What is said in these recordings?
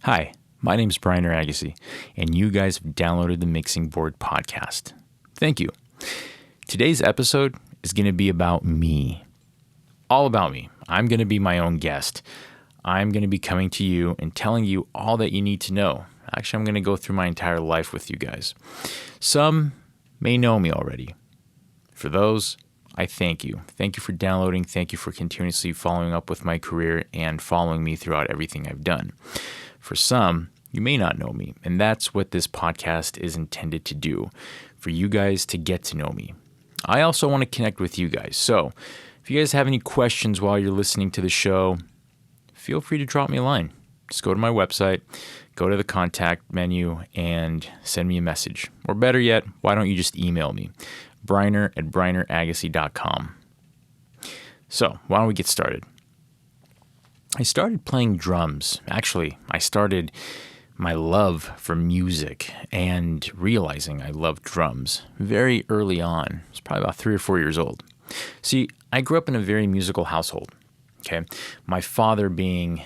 Hi, my name is Brynner Agassi, and you guys have downloaded the Mixing Board podcast. Thank you. Today's episode is going to be about me. All about me. I'm going to be my own guest. I'm going to be coming to you and telling you all that you need to know. Actually, I'm going to go through my entire life with you guys. Some may know me already. For those, I thank you. Thank you for downloading. Thank you for continuously following up with my career and following me throughout everything I've done. For some, you may not know me, and that's what this podcast is intended to do, for you guys to get to know me. I also want to connect with you guys, so if you guys have any questions while you're listening to the show, feel free to drop me a line. Just go to my website, go to the contact menu, and send me a message. Or better yet, why don't you just email me, Brynner@BrynnerAgassi.com. So, why don't we get started? I started playing drums. Actually, I started my love for music and realizing I loved drums very early on. I was probably about 3 or 4 years old. See, I grew up in a very musical household. Okay, my father, being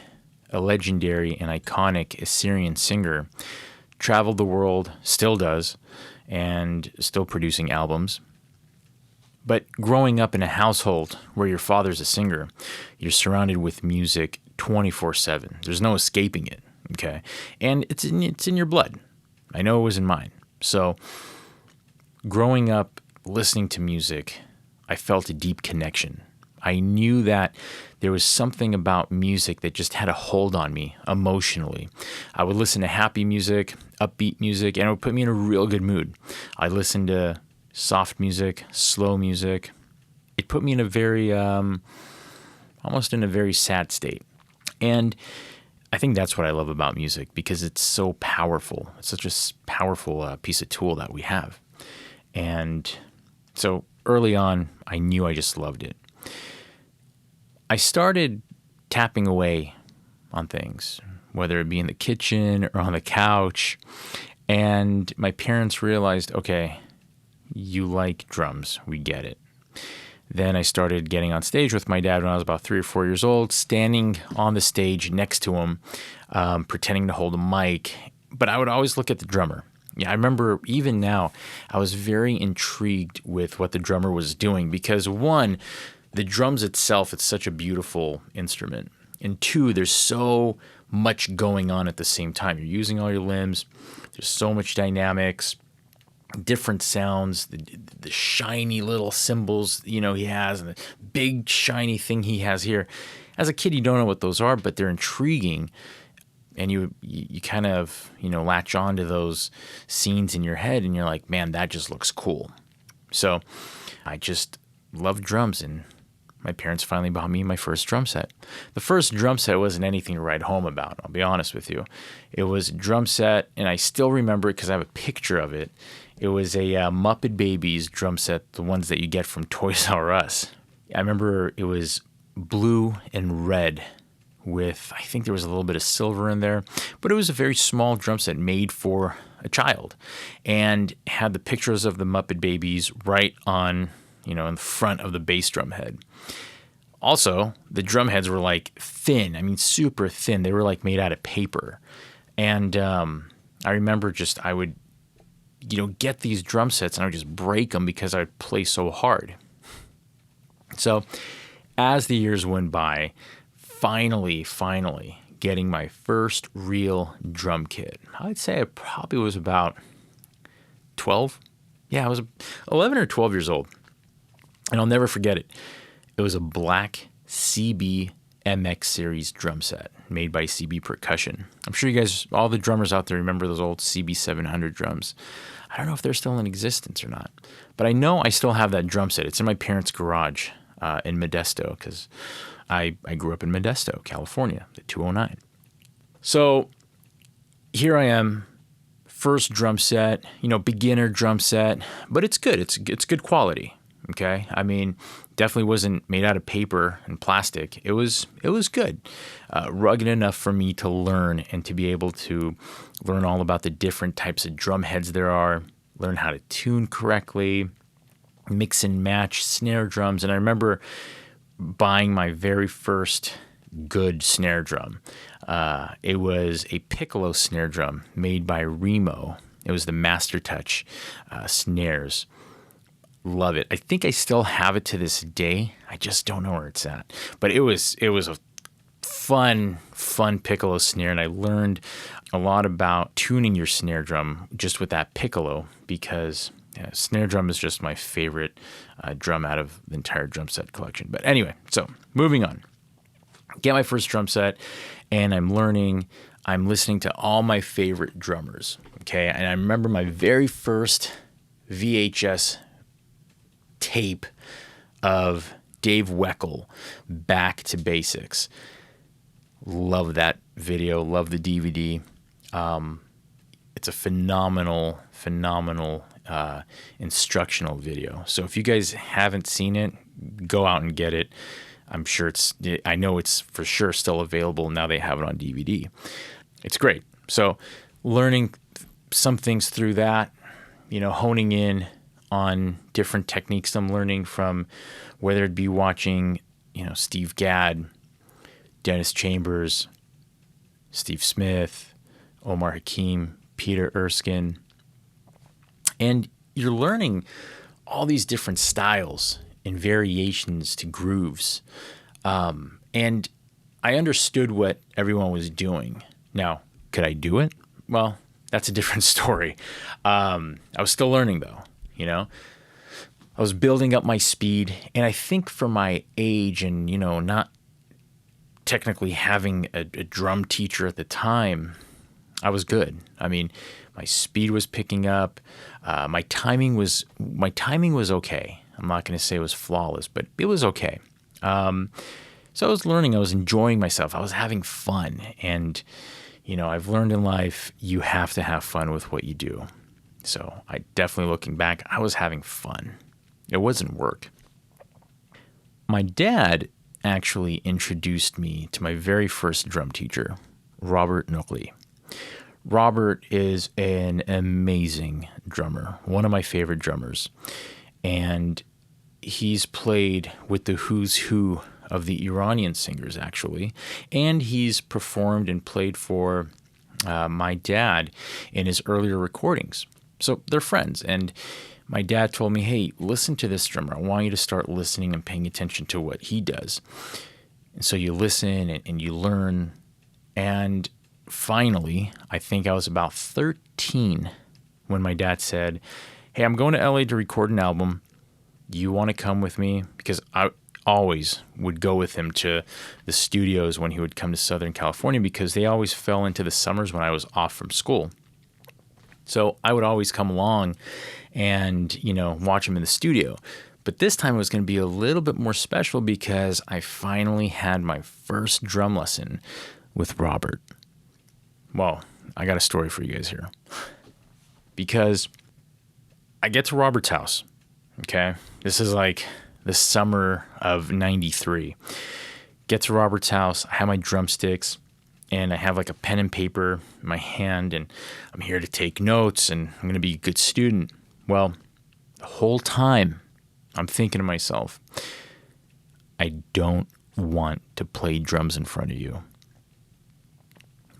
a legendary and iconic Assyrian singer, traveled the world, still does, and still producing albums. But growing up in a household where your father's a singer, you're surrounded with music 24/7. There's no escaping it, okay? And it's in your blood. I know it was in mine. So growing up listening to music, I felt a deep connection. I knew that there was something about music that just had a hold on me emotionally. I would listen to happy music, upbeat music, and it would put me in a real good mood. I listened to soft music, slow music. It put me in a very, almost in a very sad state. And I think that's what I love about music, because it's so powerful. It's such a powerful piece of tool that we have. And so early on, I knew I just loved it. I started tapping away on things, whether it be in the kitchen or on the couch. And my parents realized, okay, you like drums, we get it. Then I started getting on stage with my dad when I was about 3 or 4 years old, standing on the stage next to him, pretending to hold a mic. But I would always look at the drummer. Yeah, I remember even now, I was very intrigued with what the drummer was doing because, one, the drums itself, it's such a beautiful instrument. And two, there's so much going on at the same time. You're using all your limbs. There's so much dynamics, different sounds, the shiny little cymbals, he has, and the big shiny thing he has here. As a kid, you don't know what those are, but they're intriguing. And you kind of, latch on to those scenes in your head, and you're like, man, that just looks cool. So I just loved drums, and my parents finally bought me my first drum set. The first drum set wasn't anything to write home about, I'll be honest with you. It was a drum set, and I still remember it because I have a picture of it. It was a Muppet Babies drum set, the ones that you get from Toys R Us. I remember it was blue and red with, I think there was a little bit of silver in there, but it was a very small drum set made for a child and had the pictures of the Muppet Babies right on, in the front of the bass drum head. Also, the drum heads were like thin, super thin. They were like made out of paper. And I remember I would, get these drum sets and I would just break them because I would play so hard. So as the years went by, finally getting my first real drum kit. I'd say I probably was about 12. Yeah, I was 11 or 12 years old. And I'll never forget it. It was a black CB MX series drum set made by CB Percussion. I'm sure you guys, all the drummers out there, remember those old CB 700 drums. I don't know if they're still in existence or not, but I know I still have that drum set. It's in my parents' garage in Modesto, because I grew up in Modesto, California, the 209. So here I am, first drum set, beginner drum set, but it's good. It's good quality. Okay, definitely wasn't made out of paper and plastic. It was good, rugged enough for me to learn and to be able to learn all about the different types of drum heads there are, learn how to tune correctly, mix and match snare drums. And I remember buying my very first good snare drum. It was a piccolo snare drum made by Remo. It was the Master Touch snares. Love it. I think I still have it to this day. I just don't know where it's at. But it was a fun piccolo snare, and I learned a lot about tuning your snare drum just with that piccolo, because snare drum is just my favorite drum out of the entire drum set collection. But anyway, so moving on. Get my first drum set, and I'm listening to all my favorite drummers. Okay, and I remember my very first VHS tape of Dave Weckl, Back to Basics. Love that video, love the DVD. It's a phenomenal instructional video. So if you guys haven't seen it, go out and get it. I know it's for sure still available. Now they have it on DVD. It's great. So learning some things through that, honing in on different techniques I'm learning from, whether it be watching, Steve Gadd, Dennis Chambers, Steve Smith, Omar Hakim, Peter Erskine. And you're learning all these different styles and variations to grooves. And I understood what everyone was doing. Now, could I do it? Well, that's a different story. I was still learning, though, I was building up my speed. And I think for my age and, not technically having a drum teacher at the time, I was good. I mean, my speed was picking up. My timing was okay. I'm not going to say it was flawless, but it was okay. So I was learning. I was enjoying myself. I was having fun. And, I've learned in life, you have to have fun with what you do. So I definitely, looking back, I was having fun. It wasn't work. My dad actually introduced me to my very first drum teacher, Robert Nookley. Robert is an amazing drummer, one of my favorite drummers. And he's played with the who's who of the Iranian singers, actually. And he's performed and played for my dad in his earlier recordings. So they're friends. And my dad told me, hey, listen to this drummer. I want you to start listening and paying attention to what he does. And so you listen and you learn. And finally, I think I was about 13 when my dad said, hey, I'm going to LA to record an album. You want to come with me? Because I always would go with him to the studios when he would come to Southern California, because they always fell into the summers when I was off from school. So I would always come along and, watch him in the studio. But this time it was going to be a little bit more special, because I finally had my first drum lesson with Robert. Well, I got a story for you guys here. Because I get to Robert's house, okay? This is like the summer of 93. Get to Robert's house, I have my drumsticks, and I have like a pen and paper in my hand, and I'm here to take notes, and I'm going to be a good student. Well, the whole time I'm thinking to myself, I don't want to play drums in front of you.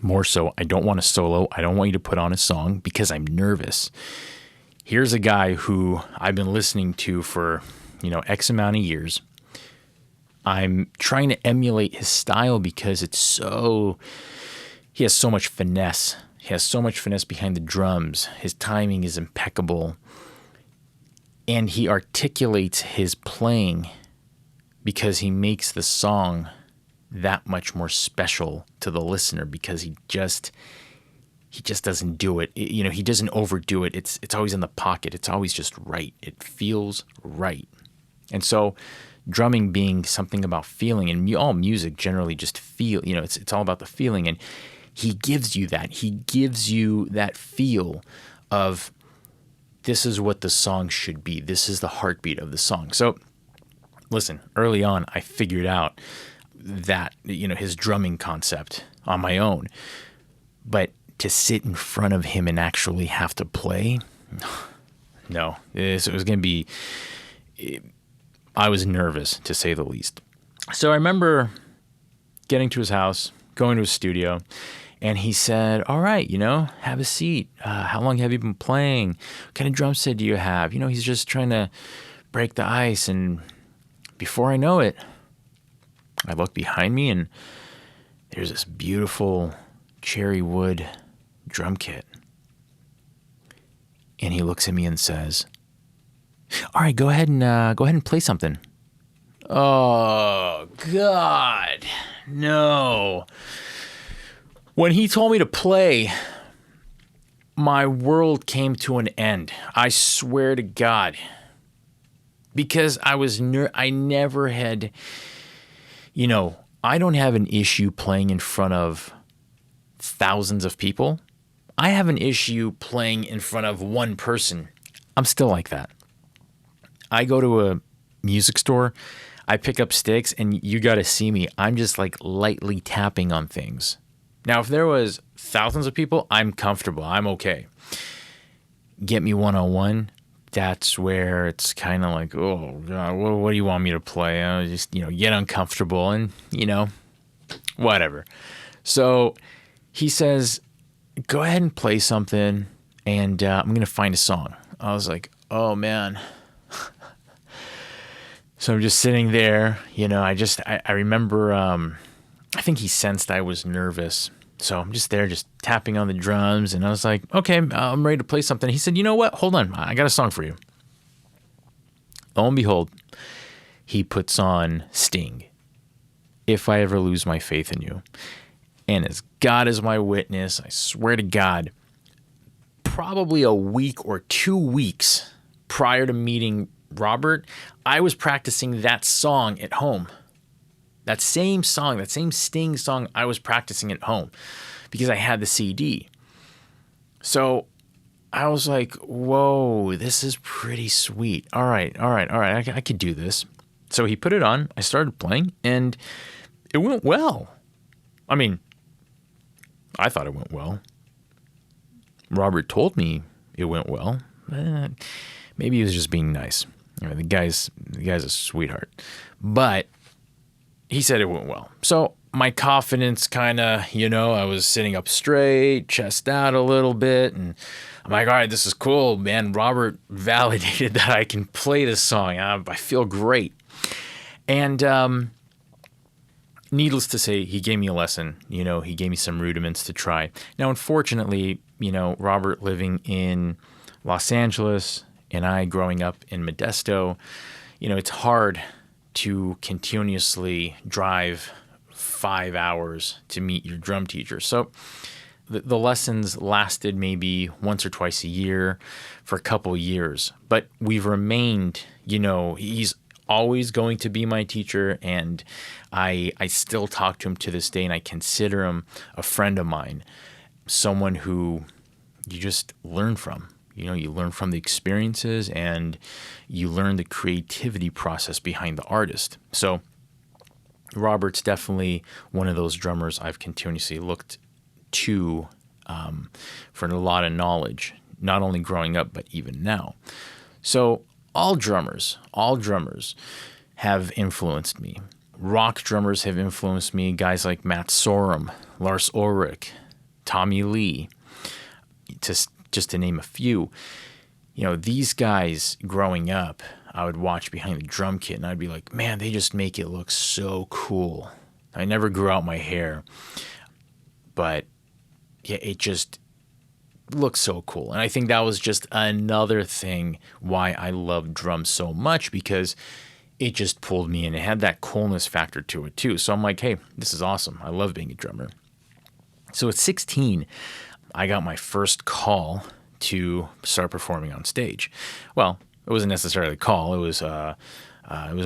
More so, I don't want to solo. I don't want you to put on a song, because I'm nervous. Here's a guy who I've been listening to for, X amount of years. I'm trying to emulate his style, because he has so much finesse. He has so much finesse behind the drums. His timing is impeccable. And he articulates his playing, because he makes the song that much more special to the listener, because he just doesn't do it. He doesn't overdo it. It's always in the pocket. It's always just right. It feels right. And so drumming being something about feeling, and all music generally just feel, it's all about the feeling. And he gives you that. He gives you that feel of, this is what the song should be. This is the heartbeat of the song. So listen, early on, I figured out that, his drumming concept on my own. But to sit in front of him and actually have to play, no. It was going to be, I was nervous, to say the least. So I remember getting to his house, going to a studio, and he said, all right, have a seat. How long have you been playing? What kind of drum set do you have? He's just trying to break the ice. And before I know it, I look behind me and there's this beautiful cherry wood drum kit. And he looks at me and says, all right, go ahead and play something. Oh, God, no. When he told me to play, my world came to an end. I swear to God. Because I never had, I don't have an issue playing in front of thousands of people. I have an issue playing in front of one person. I'm still like that. I go to a music store, I pick up sticks, and you got to see me. I'm just like lightly tapping on things. Now, if there was thousands of people, I'm comfortable. I'm okay. Get me one-on-one, that's where it's kind of like, oh, God, what do you want me to play? Just, get uncomfortable and, whatever. So he says, go ahead and play something, and I'm going to find a song. I was like, oh, man. So I'm just sitting there, I remember, I think he sensed I was nervous. So I'm just there, just tapping on the drums. And I was like, okay, I'm ready to play something. He said, you know what? Hold on. I got a song for you. Lo and behold, he puts on Sting, If I Ever Lose My Faith in You. And as God is my witness, I swear to God, probably a week or 2 weeks prior to meeting Robert, I was practicing that song at home. That same song, that same Sting song, I was practicing at home because I had the CD. So I was like, whoa, this is pretty sweet. All right. I could do this. So he put it on. I started playing, and it went well. I mean, I thought it went well. Robert told me it went well. Maybe he was just being nice. The guy's a sweetheart. But he said it went well. So my confidence kind of, I was sitting up straight, chest out a little bit. And I'm like, all right, this is cool, man. Robert validated that I can play this song. I feel great. And needless to say, he gave me a lesson. He gave me some rudiments to try. Now, unfortunately, Robert living in Los Angeles and I growing up in Modesto, it's hard to continuously drive 5 hours to meet your drum teacher. So the lessons lasted maybe once or twice a year for a couple of years. But we've remained, he's always going to be my teacher, and I still talk to him to this day, and I consider him a friend of mine, someone who you just learn from. You learn from the experiences, and you learn the creativity process behind the artist. So Robert's definitely one of those drummers I've continuously looked to for a lot of knowledge, not only growing up, but even now. So all drummers have influenced me. Rock drummers have influenced me, guys like Matt Sorum, Lars Ulrich, Tommy Lee, just to name a few. These guys growing up, I would watch behind the drum kit, and I'd be like, man, they just make it look so cool. I never grew out my hair, but yeah, it just looks so cool. And I think that was just another thing why I love drums so much, because it just pulled me in. It had that coolness factor to it too. So I'm like, hey, this is awesome. I love being a drummer. So at 16, I got my first call to start performing on stage. Well, it wasn't necessarily a call. It was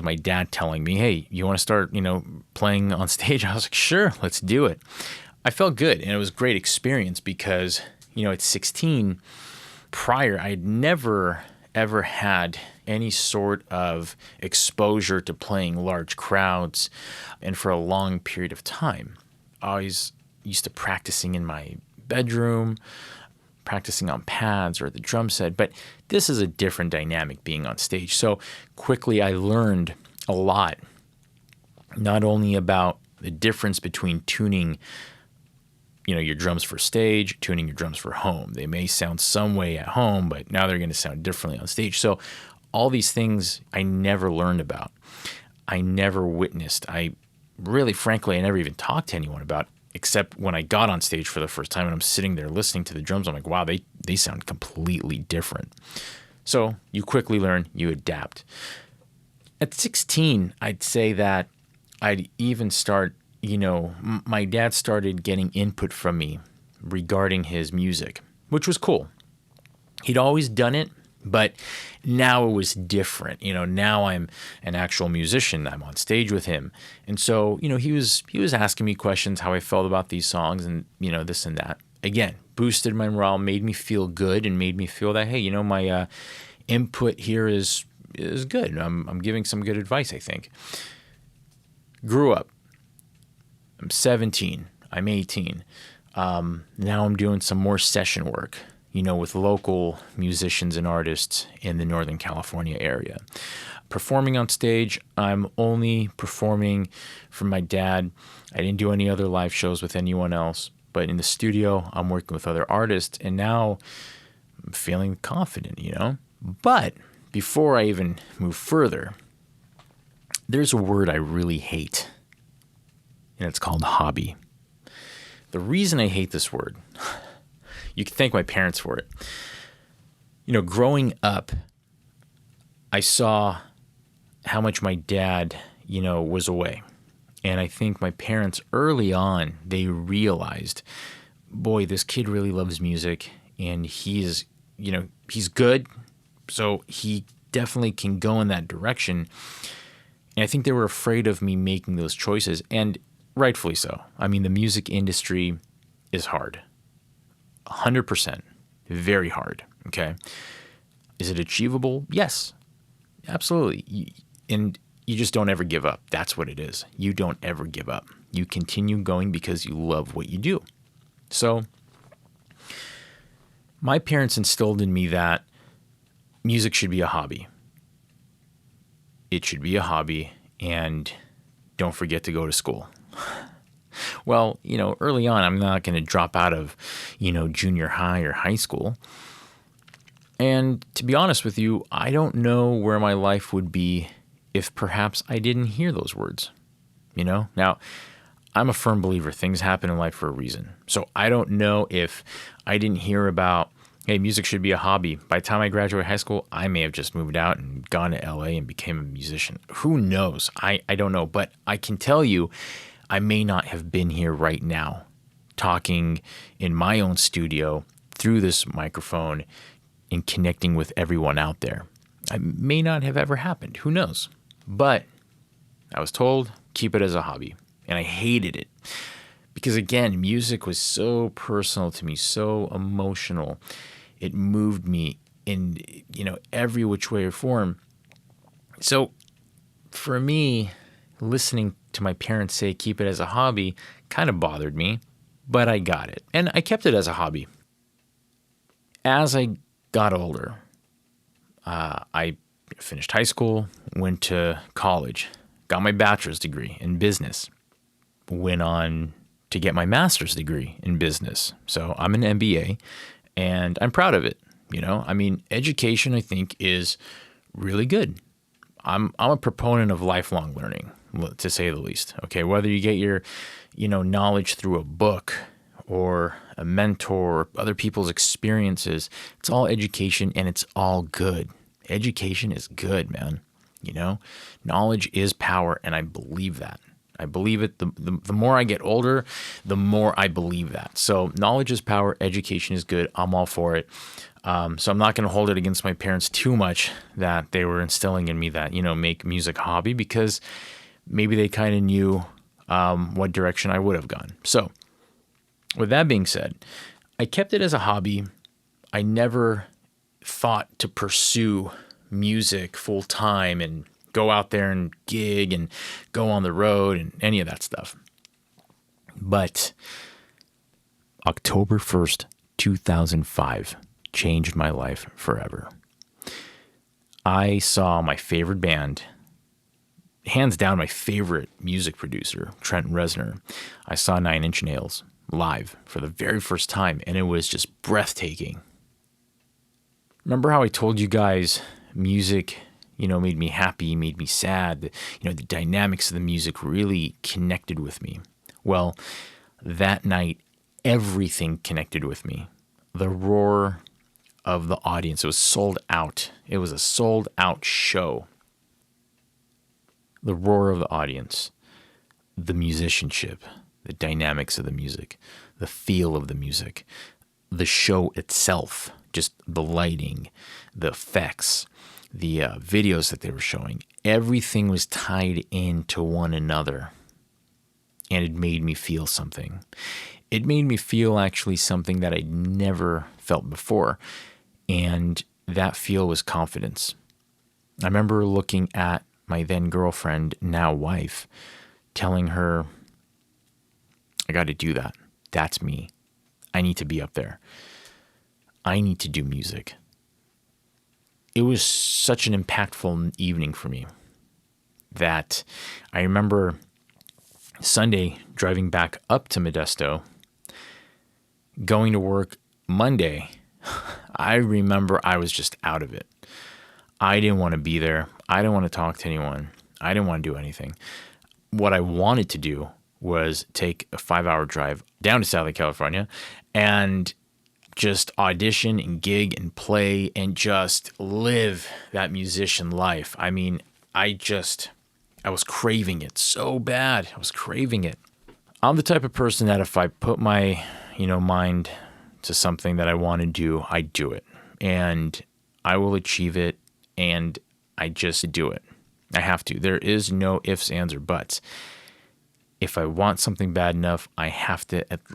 my dad telling me, hey, you want to start, playing on stage? I was like, sure, let's do it. I felt good, and it was a great experience because, at 16, prior, I had never, ever had any sort of exposure to playing large crowds and for a long period of time. I was used to practicing in my bedroom, practicing on pads or the drum set, but this is a different dynamic being on stage. So quickly I learned a lot, not only about The difference between tuning, your drums for stage, tuning your drums for home. They may sound some way at home, but now they're going to sound differently on stage. So all these things I never learned about. I never witnessed. Frankly, I never even talked to anyone about, except when I got on stage for the first time and I'm sitting there listening to the drums. I'm like, wow, they sound completely different. So you quickly learn, you adapt. At 16, I'd say that I'd even start, my dad started getting input from me regarding his music, which was cool. He'd always done it, but now it was different. Now I'm an actual musician. I'm on stage with him. And so, he was asking me questions, how I felt about these songs and, this and that. Again, boosted my morale, made me feel good and made me feel that, hey, my input here is good. I'm giving some good advice, I think. Grew up. I'm 17. I'm 18. Now I'm doing some more session work, with local musicians and artists in the Northern California area. Performing on stage, I'm only performing for my dad. I didn't do any other live shows with anyone else. But in the studio, I'm working with other artists, and now I'm feeling confident, But before I even move further, there's a word I really hate, and it's called hobby. The reason I hate this word, you can thank my parents for it. Growing up, I saw how much my dad, was away. And I think my parents early on, they realized, boy, this kid really loves music and he's good. So he definitely can go in that direction. And I think they were afraid of me making those choices, and rightfully so. I mean, the music industry is hard. 100%. Very hard. Okay. Is it achievable? Yes, absolutely. And you just don't ever give up. That's what it is. You don't ever give up. You continue going because you love what you do. So my parents instilled in me that music should be a hobby. It should be a hobby, and don't forget to go to school. Well, early on, I'm not going to drop out of, junior high or high school. And to be honest with you, I don't know where my life would be if perhaps I didn't hear those words. Now, I'm a firm believer things happen in life for a reason. So I don't know if I didn't hear about, hey, music should be a hobby. By the time I graduated high school, I may have just moved out and gone to LA and became a musician. Who knows? I don't know. But I can tell you, I may not have been here right now talking in my own studio through this microphone and connecting with everyone out there. I may not have ever happened. Who knows? But I was told, keep it as a hobby. And I hated it. Because again, music was so personal to me, so emotional. It moved me in, every which way or form. So for me, listening to my parents say keep it as a hobby kind of bothered me, but I got it. And I kept it as a hobby. As I got older, I finished high school, went to college, got my bachelor's degree in business, went on to get my master's degree in business. So I'm an MBA, and I'm proud of it. Education, I think, is really good. I'm a proponent of lifelong learning, to say the least. Okay, whether you get your, knowledge through a book or a mentor, or other people's experiences, it's all education and it's all good. Education is good, man. Knowledge is power, and I believe that. I believe it. The more I get older, the more I believe that. So knowledge is power. Education is good. I'm all for it. So I'm not going to hold it against my parents too much that they were instilling in me that, make music a hobby, because maybe they kind of knew what direction I would have gone. So with that being said, I kept it as a hobby. I never thought to pursue music full time and go out there and gig and go on the road and any of that stuff. But October 1st, 2005 changed my life forever. I saw my favorite band hands down my favorite music producer, Trent Reznor. I saw Nine Inch Nails live for the very first time, and it was just breathtaking. Remember how I told you guys music, made me happy, made me sad. The dynamics of the music really connected with me. Well, that night, everything connected with me. The roar of the audience, it was sold out. It was a sold out show. The roar of the audience, the musicianship, the dynamics of the music, the feel of the music, the show itself, just the lighting, the effects, the videos that they were showing. Everything was tied into one another, and it made me feel something. It made me feel actually something that I'd never felt before, and that feel was confidence. I remember looking at my then girlfriend, now wife, telling her, I got to do that. That's me. I need to be up there. I need to do music. It was such an impactful evening for me that I remember Sunday driving back up to Modesto, going to work Monday. I remember I was just out of it. I didn't want to be there. I didn't want to talk to anyone. I didn't want to do anything. What I wanted to do was take a 5-hour drive down to Southern California and just audition and gig and play and just live that musician life. I mean, I was craving it so bad. I was craving it. I'm the type of person that if I put my, mind to something that I want to do, I do it. And I will achieve it, and I just do it. I have to. There is no ifs, ands, or buts. If I want something bad enough, I have to at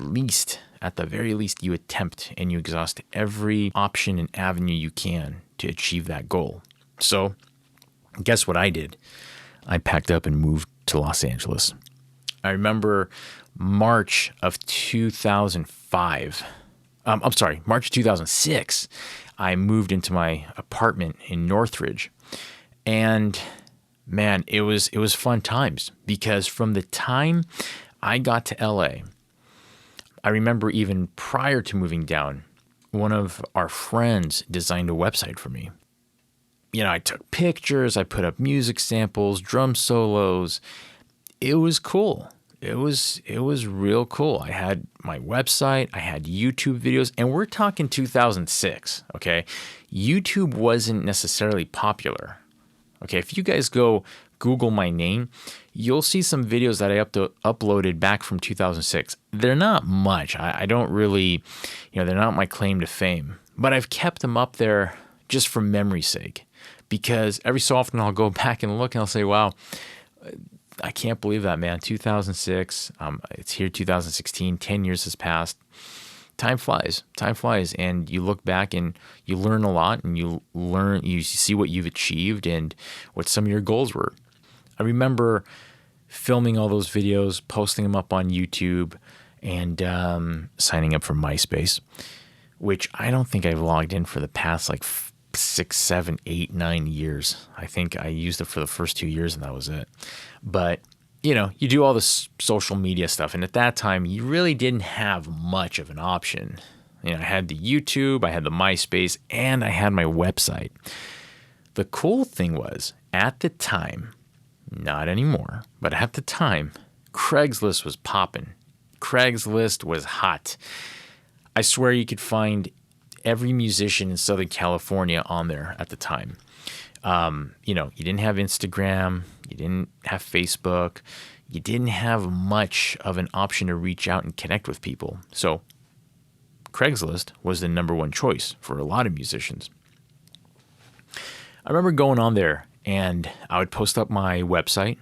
the very least, you attempt and you exhaust every option and avenue you can to achieve that goal. So guess what I did? I packed up and moved to Los Angeles. I remember March of 2006, I moved into my apartment in Northridge. And man, it was fun times, because from the time I got to LA, I remember even prior to moving down, one of our friends designed a website for me. I took pictures, I put up music samples, drum solos. It was cool. It was real cool. I had my website, I had YouTube videos, and we're talking 2006, okay? YouTube wasn't necessarily popular. Okay, if you guys go Google my name, you'll see some videos that I uploaded back from 2006. They're not much. I don't really, they're not my claim to fame, but I've kept them up there just for memory's sake, because every so often I'll go back and look and I'll say, wow, I can't believe that, man. 2006, it's here 2016, 10 years has passed. Time flies, and you look back and you learn a lot, and you see what you've achieved and what some of your goals were. I remember filming all those videos, posting them up on YouTube, and signing up for MySpace, which I don't think I've logged in for the past 6, 7, 8, 9 years. I think I used it for the first 2 years and that was it. But you do all this social media stuff. And at that time, you really didn't have much of an option. I had the YouTube, I had the MySpace, and I had my website. The cool thing was, at the time, not anymore, but at the time, Craigslist was popping. Craigslist was hot. I swear you could find every musician in Southern California on there at the time. You didn't have Instagram, you didn't have Facebook, you didn't have much of an option to reach out and connect with people. So Craigslist was the number one choice for a lot of musicians. I remember going on there and I would post up my website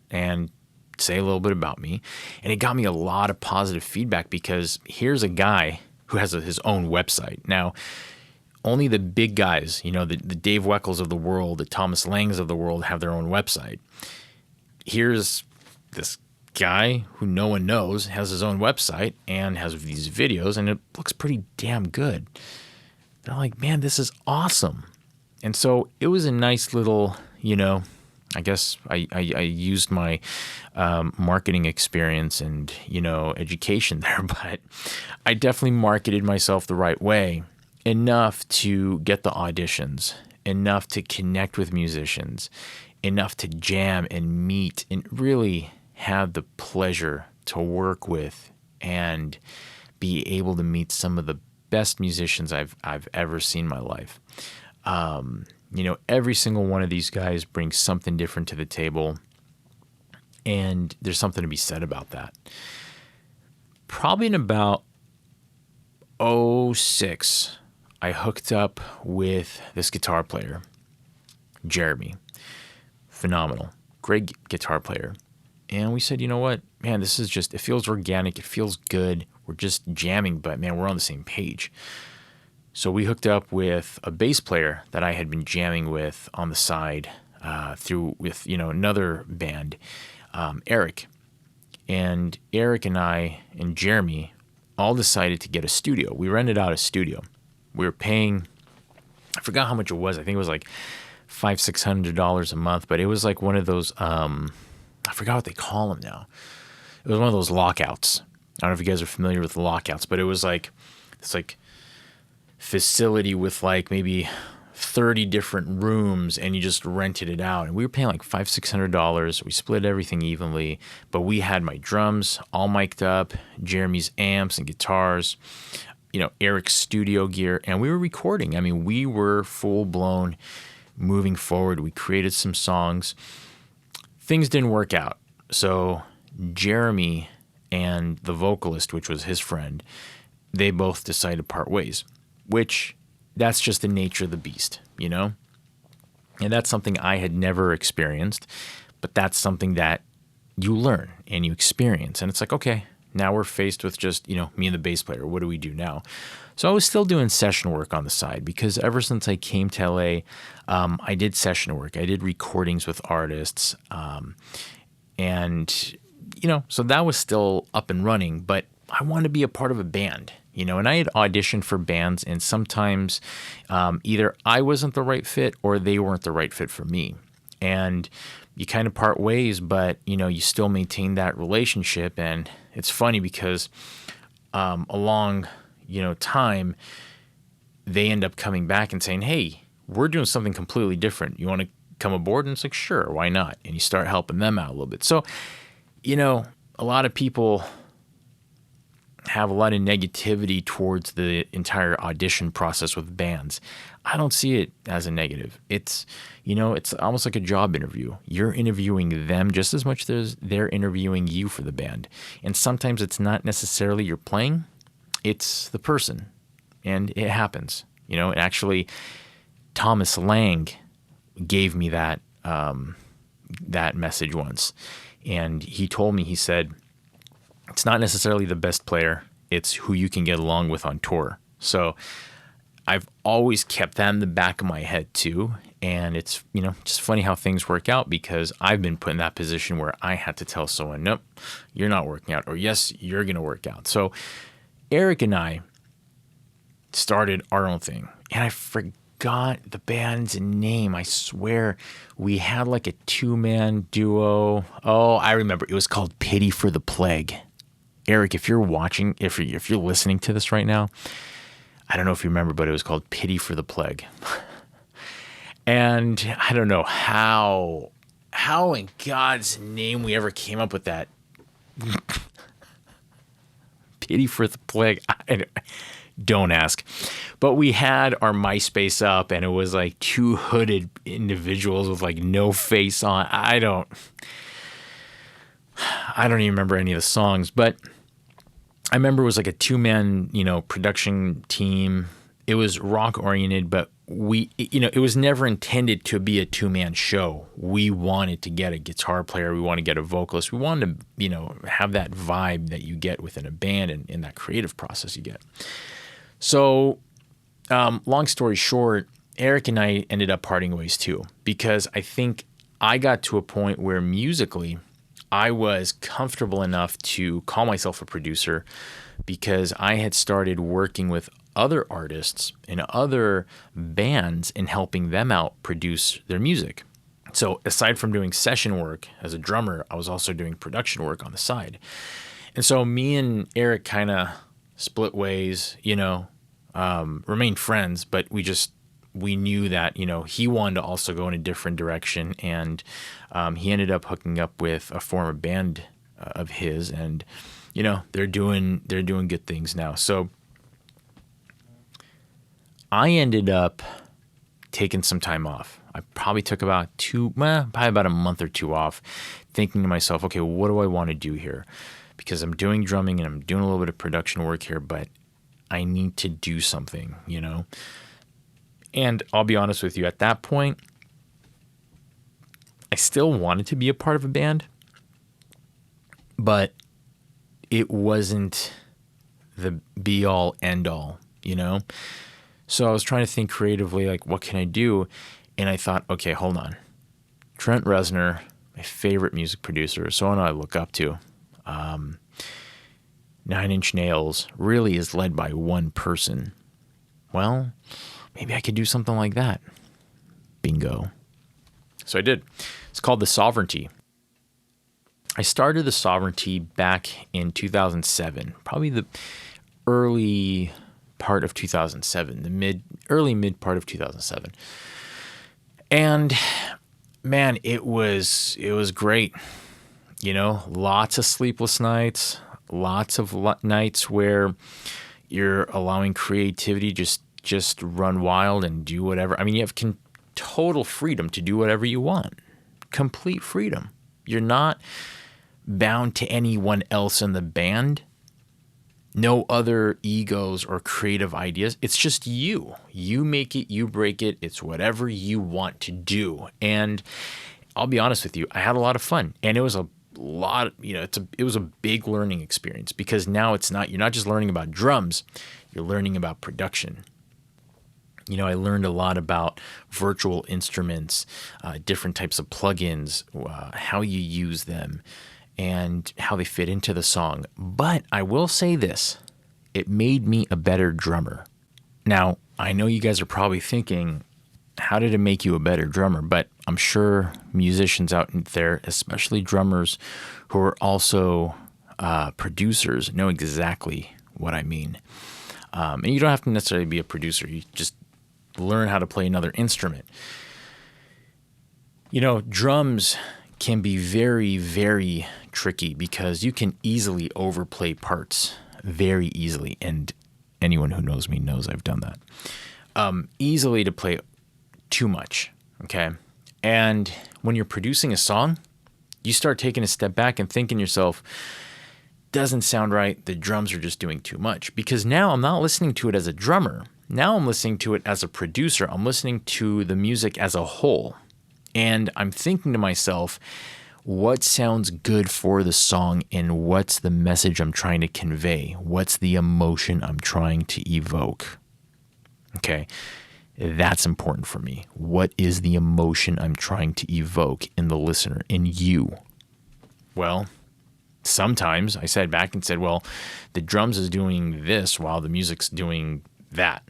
and say a little bit about me. And it got me a lot of positive feedback, because here's a guy who has his own website. Now, only the big guys, the Dave Weckels of the world, the Thomas Langs of the world have their own website. Here's this guy who no one knows has his own website and has these videos, and it looks pretty damn good. They're like, man, this is awesome. And so it was a nice little, I guess I used my marketing experience and, education there, but I definitely marketed myself the right way, enough to get the auditions, enough to connect with musicians, enough to jam and meet and really have the pleasure to work with and be able to meet some of the best musicians I've ever seen in my life. Every single one of these guys brings something different to the table, and there's something to be said about that. Probably in about '06, I hooked up with this guitar player, Jeremy. Phenomenal. Great guitar player. And we said, you know what, man, this is just, it feels organic. It feels good. We're just jamming, but man, we're on the same page. So we hooked up with a bass player that I had been jamming with on the side with another band, Eric. And Eric and I and Jeremy all decided to get a studio. We rented out a studio. We were paying, I forgot how much it was. I think it was like $500-$600 a month, but it was like one of those, I forgot what they call them now. It was one of those lockouts. I don't know if you guys are familiar with lockouts, but it was like, it's like facility with like maybe 30 different rooms, and you just rented it out. And we were paying like $500-$600. We split everything evenly, but we had my drums all mic'd up, Jeremy's amps and guitars, Eric's studio gear, and we were recording. I mean, we were full blown moving forward. We created some songs. Things didn't work out. So Jeremy and the vocalist, which was his friend, they both decided to part ways, which that's just the nature of the beast, And that's something I had never experienced, but that's something that you learn and you experience. And it's like, okay, now we're faced with just, me and the bass player. What do we do now? So I was still doing session work on the side, because ever since I came to LA, I did session work. I did recordings with artists. So that was still up and running, but I wanted to be a part of a band, and I had auditioned for bands, and sometimes either I wasn't the right fit or they weren't the right fit for me. And you kind of part ways, but, you still maintain that relationship. And it's funny because along time, they end up coming back and saying, hey, we're doing something completely different. You want to come aboard? And it's like, sure, why not? And you start helping them out a little bit. So, a lot of people have a lot of negativity towards the entire audition process with bands. I don't see it as a negative. It's, it's almost like a job interview. You're interviewing them just as much as they're interviewing you for the band. And sometimes it's not necessarily you're playing, it's the person. And it happens. Actually, Thomas Lang gave me that message once. And he told me, he said, it's not necessarily the best player, it's who you can get along with on tour. So I've always kept that in the back of my head too. And it's, just funny how things work out, because I've been put in that position where I had to tell someone, nope, you're not working out, or yes, you're going to work out. So Eric and I started our own thing, and I forgot the band's name. I swear we had like a 2-man duo. Oh, I remember. It was called Pity for the Plague. Eric, if you're watching, if you're listening to this right now, I don't know if you remember, but it was called Pity for the Plague. And I don't know how in God's name we ever came up with that. Pity for the Plague. Don't ask. But we had our MySpace up, and it was like 2 hooded individuals with like no face on. I don't even remember any of the songs, but I remember it was like a 2-man, production team. It was rock oriented, but it was never intended to be a 2-man show. We wanted to get a guitar player. We wanted to get a vocalist. We wanted to, have that vibe that you get within a band and in that creative process you get. So, long story short, Eric and I ended up parting ways too, because I think I got to a point where musically I was comfortable enough to call myself a producer, because I had started working with other artists and other bands and helping them out produce their music. So aside from doing session work as a drummer, I was also doing production work on the side. And so me and Eric kind of split ways, remained friends, but we knew that, he wanted to also go in a different direction. And he ended up hooking up with a former band of his, and, they're doing good things now. So I ended up taking some time off. I probably took about a month or two off, thinking to myself, okay, what do I want to do here? Because I'm doing drumming and I'm doing a little bit of production work here, but I need to do something, And I'll be honest with you, at that point, I still wanted to be a part of a band, but it wasn't the be all end all, So I was trying to think creatively, like, what can I do? And I thought, okay, hold on. Trent Reznor, my favorite music producer, someone I look up to. 9 Inch Nails really is led by one person. Well, maybe I could do something like that. Bingo. So I did. It's called The Sovereignty. I started The Sovereignty back in 2007, probably the early part of 2007, the early mid part of 2007. And man, it was great. Lots of sleepless nights, lots of nights where you're allowing creativity just run wild and do whatever. I mean, you have total freedom to do whatever you want. Complete freedom. You're not bound to anyone else in the band. No other egos or creative ideas. It's just you. You make it, you break it. It's whatever you want to do. And I'll be honest with you, I had a lot of fun. And it was a lot, it was a big learning experience, because now you're not just learning about drums, you're learning about production. I learned a lot about virtual instruments, different types of plugins, how you use them, and how they fit into the song. But I will say this, it made me a better drummer. Now, I know you guys are probably thinking, how did it make you a better drummer? But I'm sure musicians out there, especially drummers who are also producers, know exactly what I mean. And you don't have to necessarily be a producer. You just learn how to play another instrument. Drums can be very, very tricky, because you can easily overplay parts very easily. And anyone who knows me knows I've done that. Easily to play too much, okay? And when you're producing a song, you start taking a step back and thinking to yourself, doesn't sound right, the drums are just doing too much. Because now I'm not listening to it as a drummer. Now I'm listening to it as a producer. I'm listening to the music as a whole. And I'm thinking to myself, what sounds good for the song, and what's the message I'm trying to convey? What's the emotion I'm trying to evoke? Okay, that's important for me. What is the emotion I'm trying to evoke in the listener, in you? Well, sometimes I sat back and said, well, the drums is doing this while the music's doing that.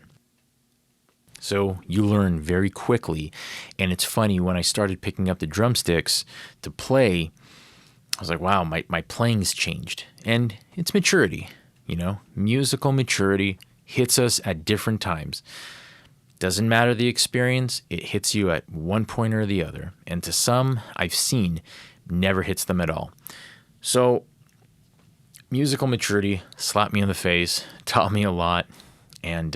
So you learn very quickly. And it's funny, when I started picking up the drumsticks to play, I was like, wow, my playing's changed. And it's maturity, musical maturity hits us at different times. Doesn't matter the experience, it hits you at one point or the other. And to some, I've seen, never hits them at all. So musical maturity slapped me in the face, taught me a lot. And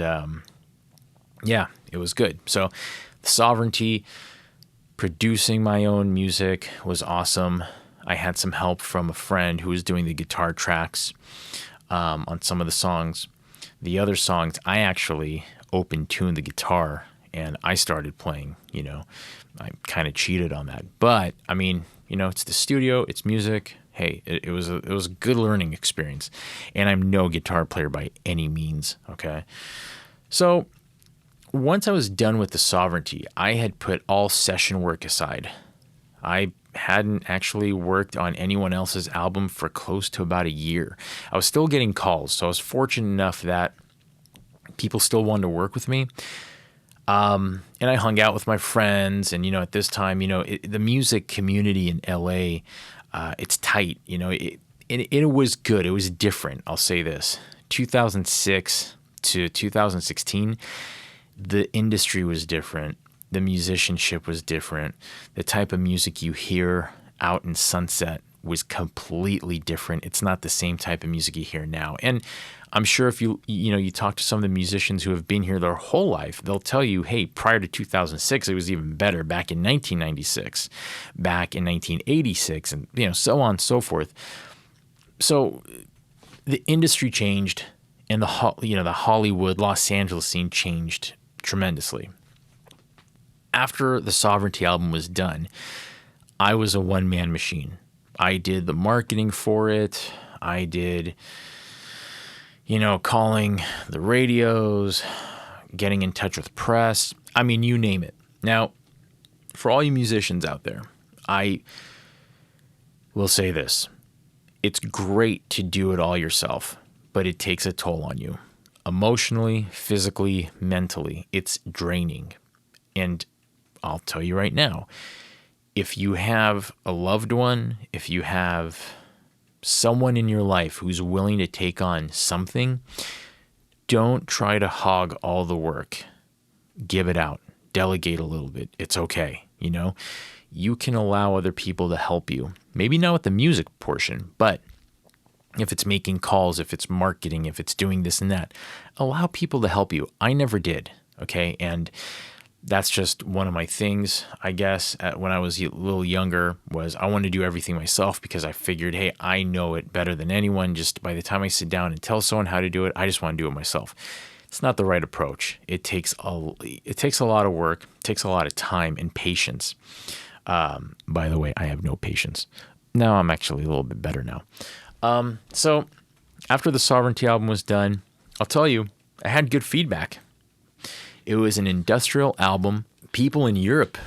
yeah, it was good. So the Sovereignty, producing my own music was awesome. I had some help from a friend who was doing the guitar tracks on some of the songs. The other songs, I actually open-tuned the guitar and I started playing, I kind of cheated on that. But, I mean, it's the studio, it's music. Hey, it was a good learning experience. And I'm no guitar player by any means, okay? So once I was done with the Sovereignty, I had put all session work aside. I hadn't actually worked on anyone else's album for close to about a year. I was still getting calls, so I was fortunate enough that people still wanted to work with me. And I hung out with my friends. And, at this time, the music community in LA, it's tight. It was good. It was different. I'll say this. 2006 to 2016, the industry was different. The musicianship was different. The type of music you hear out in Sunset was completely different. It's not the same type of music you hear now. And I'm sure if you talk to some of the musicians who have been here their whole life, they'll tell you, hey, prior to 2006, it was even better back in 1996, back in 1986, and so on and so forth. So the industry changed, and the Hollywood, Los Angeles scene changed tremendously. After the Sovereignty album was done, I was a one-man machine. I did the marketing for it. I did, calling the radios, getting in touch with press. I mean, you name it. Now, for all you musicians out there, I will say this. It's great to do it all yourself, but it takes a toll on you. Emotionally, physically, mentally. It's draining. And I'll tell you right now, if you have a loved one, if you have someone in your life who's willing to take on something, don't try to hog all the work. Give it out. Delegate a little bit. It's okay. You can allow other people to help you. Maybe not with the music portion, but if it's making calls, if it's marketing, if it's doing this and that, allow people to help you. I never did. Okay. And that's just one of my things, I guess, when I was a little younger, was I wanted to do everything myself because I figured, hey, I know it better than anyone. Just by the time I sit down and tell someone how to do it, I just want to do it myself. It's not the right approach. It takes a lot of work, takes a lot of time and patience. By the way, I have no patience. Now I'm actually a little bit better now. So after the Sovereignty album was done, I'll tell you, I had good feedback. It was an industrial album. People in Europe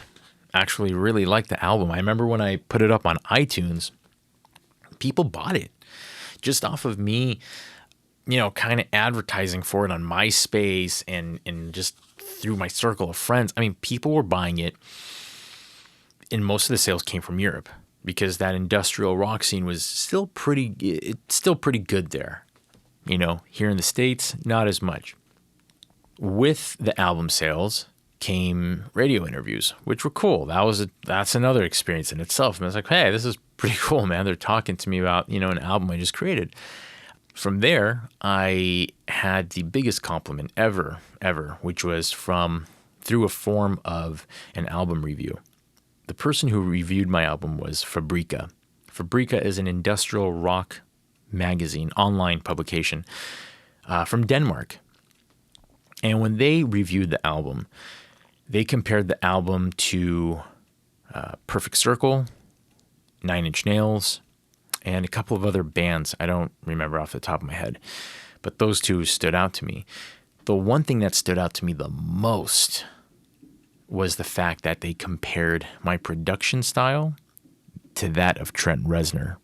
actually really liked the album. I remember when I put it up on iTunes, people bought it just off of me, kind of advertising for it on MySpace and just through my circle of friends. I mean, people were buying it, and most of the sales came from Europe because that industrial rock scene was still pretty good there. Here in the States, not as much. With the album sales came radio interviews, which were cool. That's another experience in itself. And I was like, hey, this is pretty cool, man. They're talking to me about, an album I just created. From there, I had the biggest compliment ever, which was through a form of an album review. The person who reviewed my album was Fabrica. Fabrica is an industrial rock magazine, online publication from Denmark. And when they reviewed the album, they compared the album to Perfect Circle, Nine Inch Nails, and a couple of other bands. I don't remember off the top of my head, but those two stood out to me. The one thing that stood out to me the most was the fact that they compared my production style to that of Trent Reznor.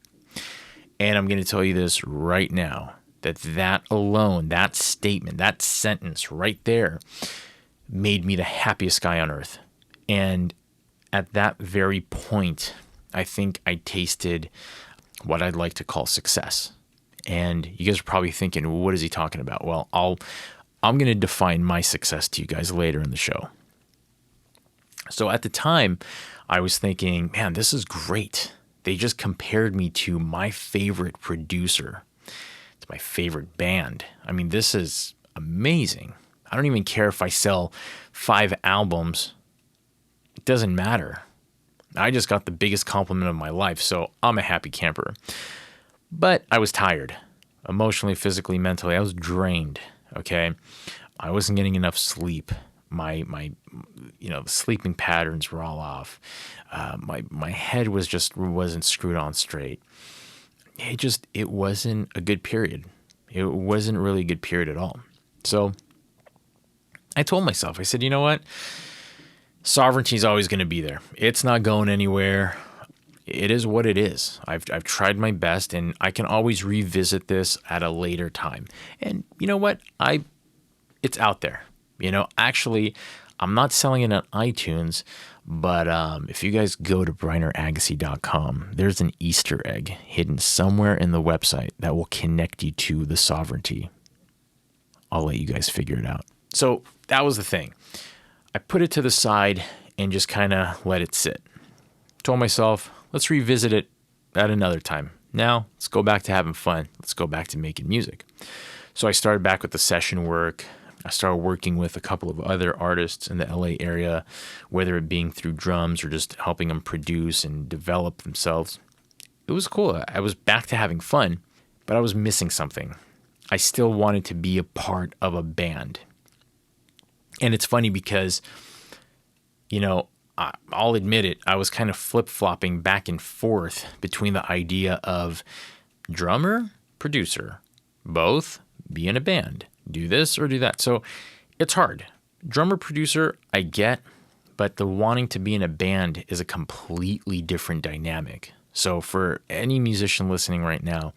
And I'm going to tell you this right now, that alone, that statement, that sentence right there made me the happiest guy on earth. And at that very point, I think I tasted what I'd like to call success. And you guys are probably thinking, well, what is he talking about? Well, I'm going to define my success to you guys later in the show. So at the time, I was thinking, man, this is great. They just compared me to my favorite producer. It's my favorite band. I mean, this is amazing. I don't even care if I sell 5 albums. It doesn't matter. I just got the biggest compliment of my life, so I'm a happy camper. But I was tired. Emotionally, physically, mentally. I was drained, okay? I wasn't getting enough sleep. My the sleeping patterns were all off. My head wasn't screwed on straight. It wasn't a good period. It wasn't really a good period at all. So I told myself, I said, you know what? Sovereignty is always going to be there. It's not going anywhere. It is what it is. I've tried my best, and I can always revisit this at a later time. And you know what? It's out there. Actually, I'm not selling it on iTunes, but if you guys go to BrynnerAgassi.com, there's an Easter egg hidden somewhere in the website that will connect you to the sovereignty. I'll let you guys figure it out. So that was the thing. I put it to the side and just kind of let it sit. Told myself, let's revisit it at another time. Now, let's go back to having fun. Let's go back to making music. So I started back with the session work. I started working with a couple of other artists in the LA area, whether it being through drums or just helping them produce and develop themselves. It was cool. I was back to having fun, but I was missing something. I still wanted to be a part of a band. And it's funny because, I'll admit it, I was kind of flip-flopping back and forth between the idea of drummer, producer, both, be in a band, do this or do that. So it's hard. Drummer, producer, I get, but the wanting to be in a band is a completely different dynamic. So for any musician listening right now,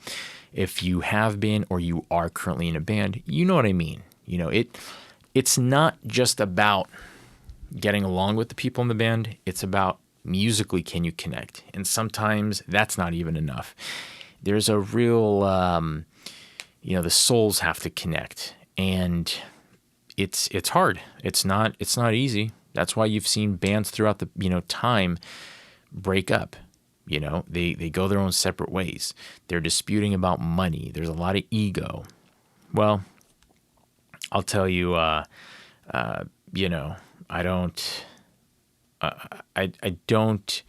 if you have been or you are currently in a band, you know what I mean. It's not just about getting along with the people in the band. It's about musically, can you connect? And sometimes that's not even enough. There's a real, the souls have to connect, and it's hard. It's not easy. That's why you've seen bands throughout the, time break up. They go their own separate ways. They're disputing about money. There's a lot of ego. Well, I'll tell you, I don't,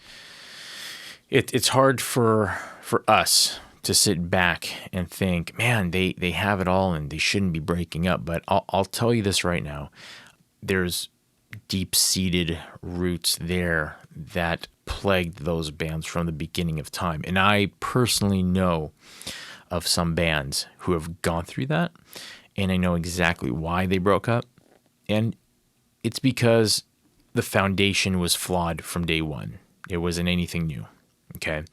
it's hard for us to sit back and think, man, they have it all and they shouldn't be breaking up. But I'll tell you this right now. There's deep-seated roots there that plagued those bands from the beginning of time. And I personally know of some bands who have gone through that, and I know exactly why they broke up. And it's because the foundation was flawed from day one. It wasn't anything new. Okay.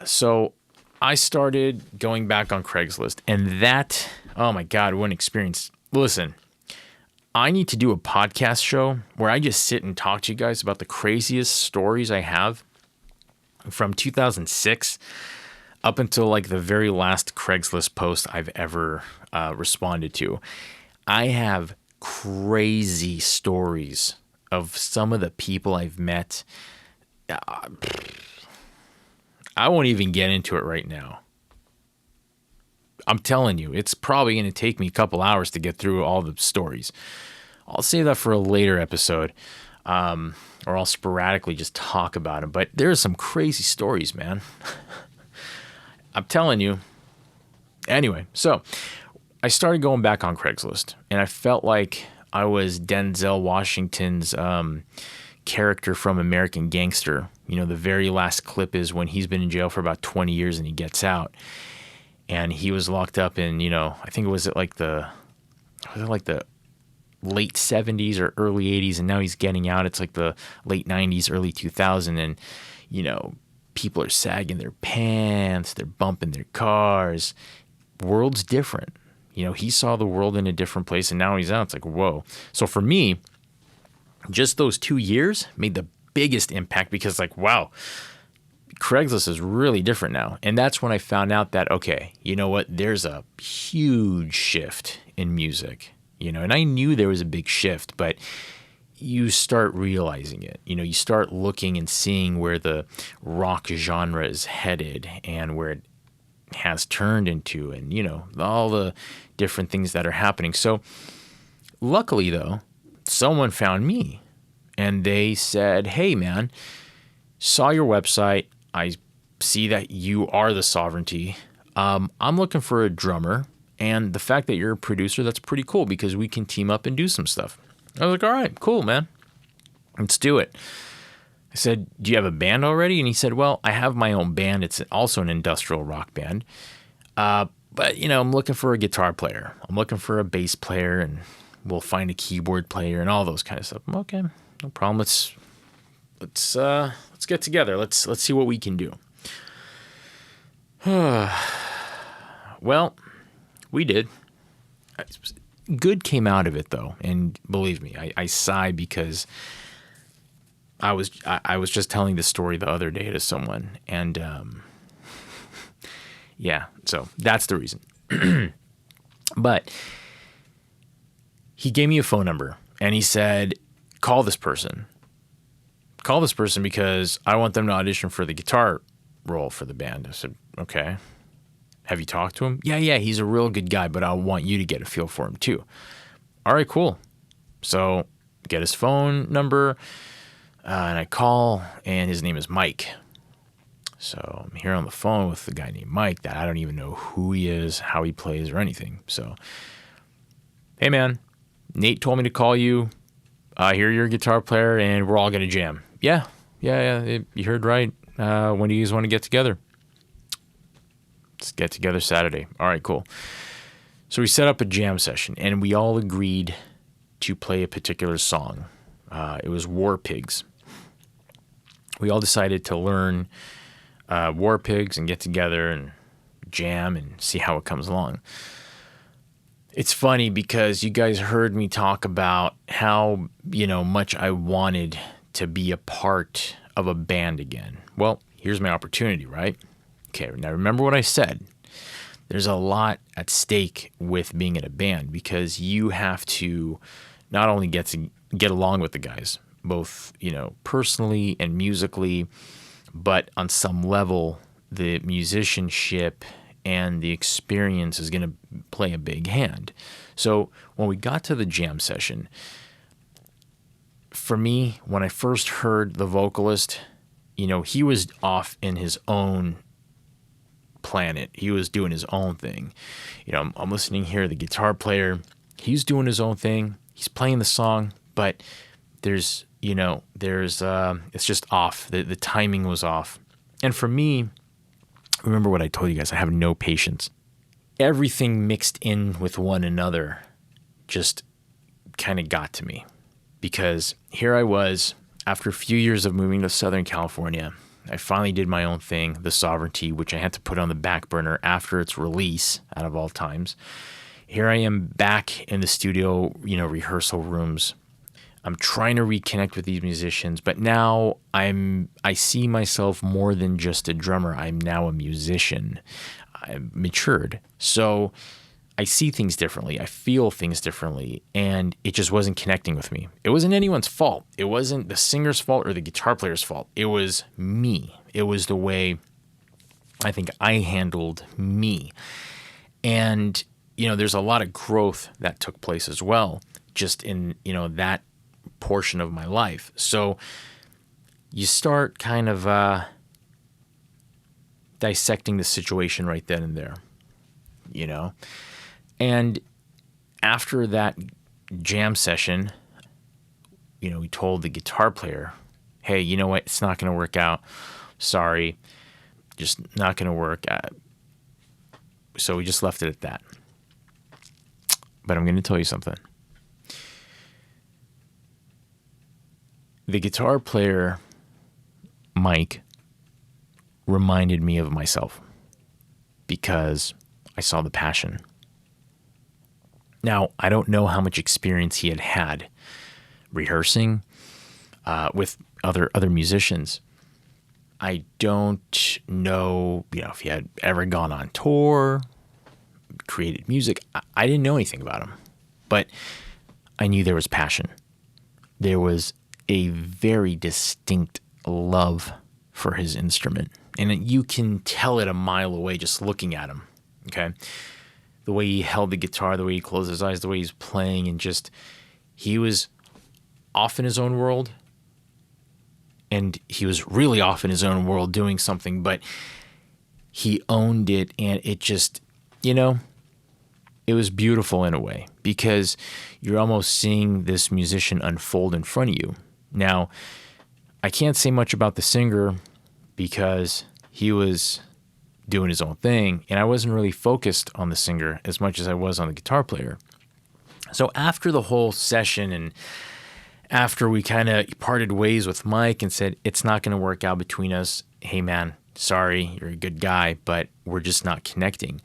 So I started going back on Craigslist, and that, oh my God, what an experience. Listen, I need to do a podcast show where I just sit and talk to you guys about the craziest stories I have from 2006 up until like the very last Craigslist post I've ever responded to. I have crazy stories of some of the people I've met. I won't even get into it right now. I'm telling you, it's probably going to take me a couple hours to get through all the stories. I'll save that for a later episode, or I'll sporadically just talk about them. But there's some crazy stories, man. I'm telling you. Anyway, so I started going back on Craigslist, and I felt like I was Denzel Washington's character from American Gangster. The very last clip is when he's been in jail for about 20 years and he gets out. And he was locked up in, I think it was like the late 70s or early 80s, and now he's getting out. It's like the late 90s, early 2000, and, people are sagging their pants, they're bumping their cars. World's different. He saw the world in a different place, and now he's out. It's like, whoa. So for me, just those 2 years made the biggest impact because, like, wow, Craigslist is really different now. And that's when I found out that, okay, you know what? There's a huge shift in music, and I knew there was a big shift, but you start realizing it. You start looking and seeing where the rock genre is headed and where it has turned into, and, all the different things that are happening. So luckily, though, someone found me and they said, hey, man, saw your website. I see that you are the sovereignty. I'm looking for a drummer, and the fact that you're a producer, that's pretty cool because we can team up and do some stuff. I was like, all right, cool, man. Let's do it. I said, do you have a band already? And he said, well, I have my own band. It's also an industrial rock band. But, I'm looking for a guitar player. I'm looking for a bass player, and we'll find a keyboard player and all those kind of stuff. I'm okay, no problem. Let's get together. Let's see what we can do. Well, we did. Good came out of it though, and believe me, I sigh because I was just telling this story the other day to someone, and yeah, so that's the reason. But he gave me a phone number, and he said, call this person. Call this person because I want them to audition for the guitar role for the band. I said, okay. Have you talked to him? Yeah, he's a real good guy, but I want you to get a feel for him too. All right, cool. So get his phone number, and I call, and his name is Mike. So I'm here on the phone with the guy named Mike that I don't even know who he is, how he plays, or anything. So, hey man, Nate told me to call you. I hear you're a guitar player, and we're all going to jam. Yeah, you heard right. When do you guys want to get together? Let's get together Saturday. All right, cool. So we set up a jam session, and we all agreed to play a particular song. It was War Pigs. We all decided to learn War Pigs and get together and jam and see how it comes along. It's funny because you guys heard me talk about how, much I wanted to be a part of a band again. Well, here's my opportunity, right? Okay, now remember what I said. There's a lot at stake with being in a band because you have to not only get along with the guys, both, personally and musically, but on some level, the musicianship and the experience is going to play a big hand. So when we got to the jam session, for me, when I first heard the vocalist, he was off in his own planet. He was doing his own thing. I'm listening here, the guitar player, he's doing his own thing. He's playing the song, but it's just off. The timing was off. And for me, remember what I told you guys, I have no patience. Everything mixed in with one another just kind of got to me because here I was after a few years of moving to Southern California. I finally did my own thing, The Sovereignty, which I had to put on the back burner after its release out of all times. Here I am back in the studio, rehearsal rooms. I'm trying to reconnect with these musicians, but now I see myself more than just a drummer. I'm now a musician. I'm matured. So I see things differently. I feel things differently, and it just wasn't connecting with me. It wasn't anyone's fault. It wasn't the singer's fault or the guitar player's fault. It was me. It was the way I think I handled me. And, there's a lot of growth that took place as well, just in, that portion of my life. So you start kind of dissecting the situation right then and there, And after that jam session, we told the guitar player, hey, you know what? It's not going to work out. Sorry. Just not going to work. So we just left it at that. But I'm going to tell you something. The guitar player, Mike, reminded me of myself because I saw the passion. Now, I don't know how much experience he had rehearsing with other musicians. I don't know, if he had ever gone on tour, created music. I didn't know anything about him, but I knew there was passion. There was a very distinct love for his instrument, and you can tell it a mile away just looking at him, okay? The way he held the guitar, the way he closed his eyes, the way he's playing, and he was off in his own world, and he was really off in his own world doing something, but he owned it, and it just, it was beautiful in a way because you're almost seeing this musician unfold in front of you. Now, I can't say much about the singer because he was doing his own thing, and I wasn't really focused on the singer as much as I was on the guitar player. So after the whole session and after we kind of parted ways with Mike and said, it's not going to work out between us, hey man, sorry, you're a good guy, but we're just not connecting.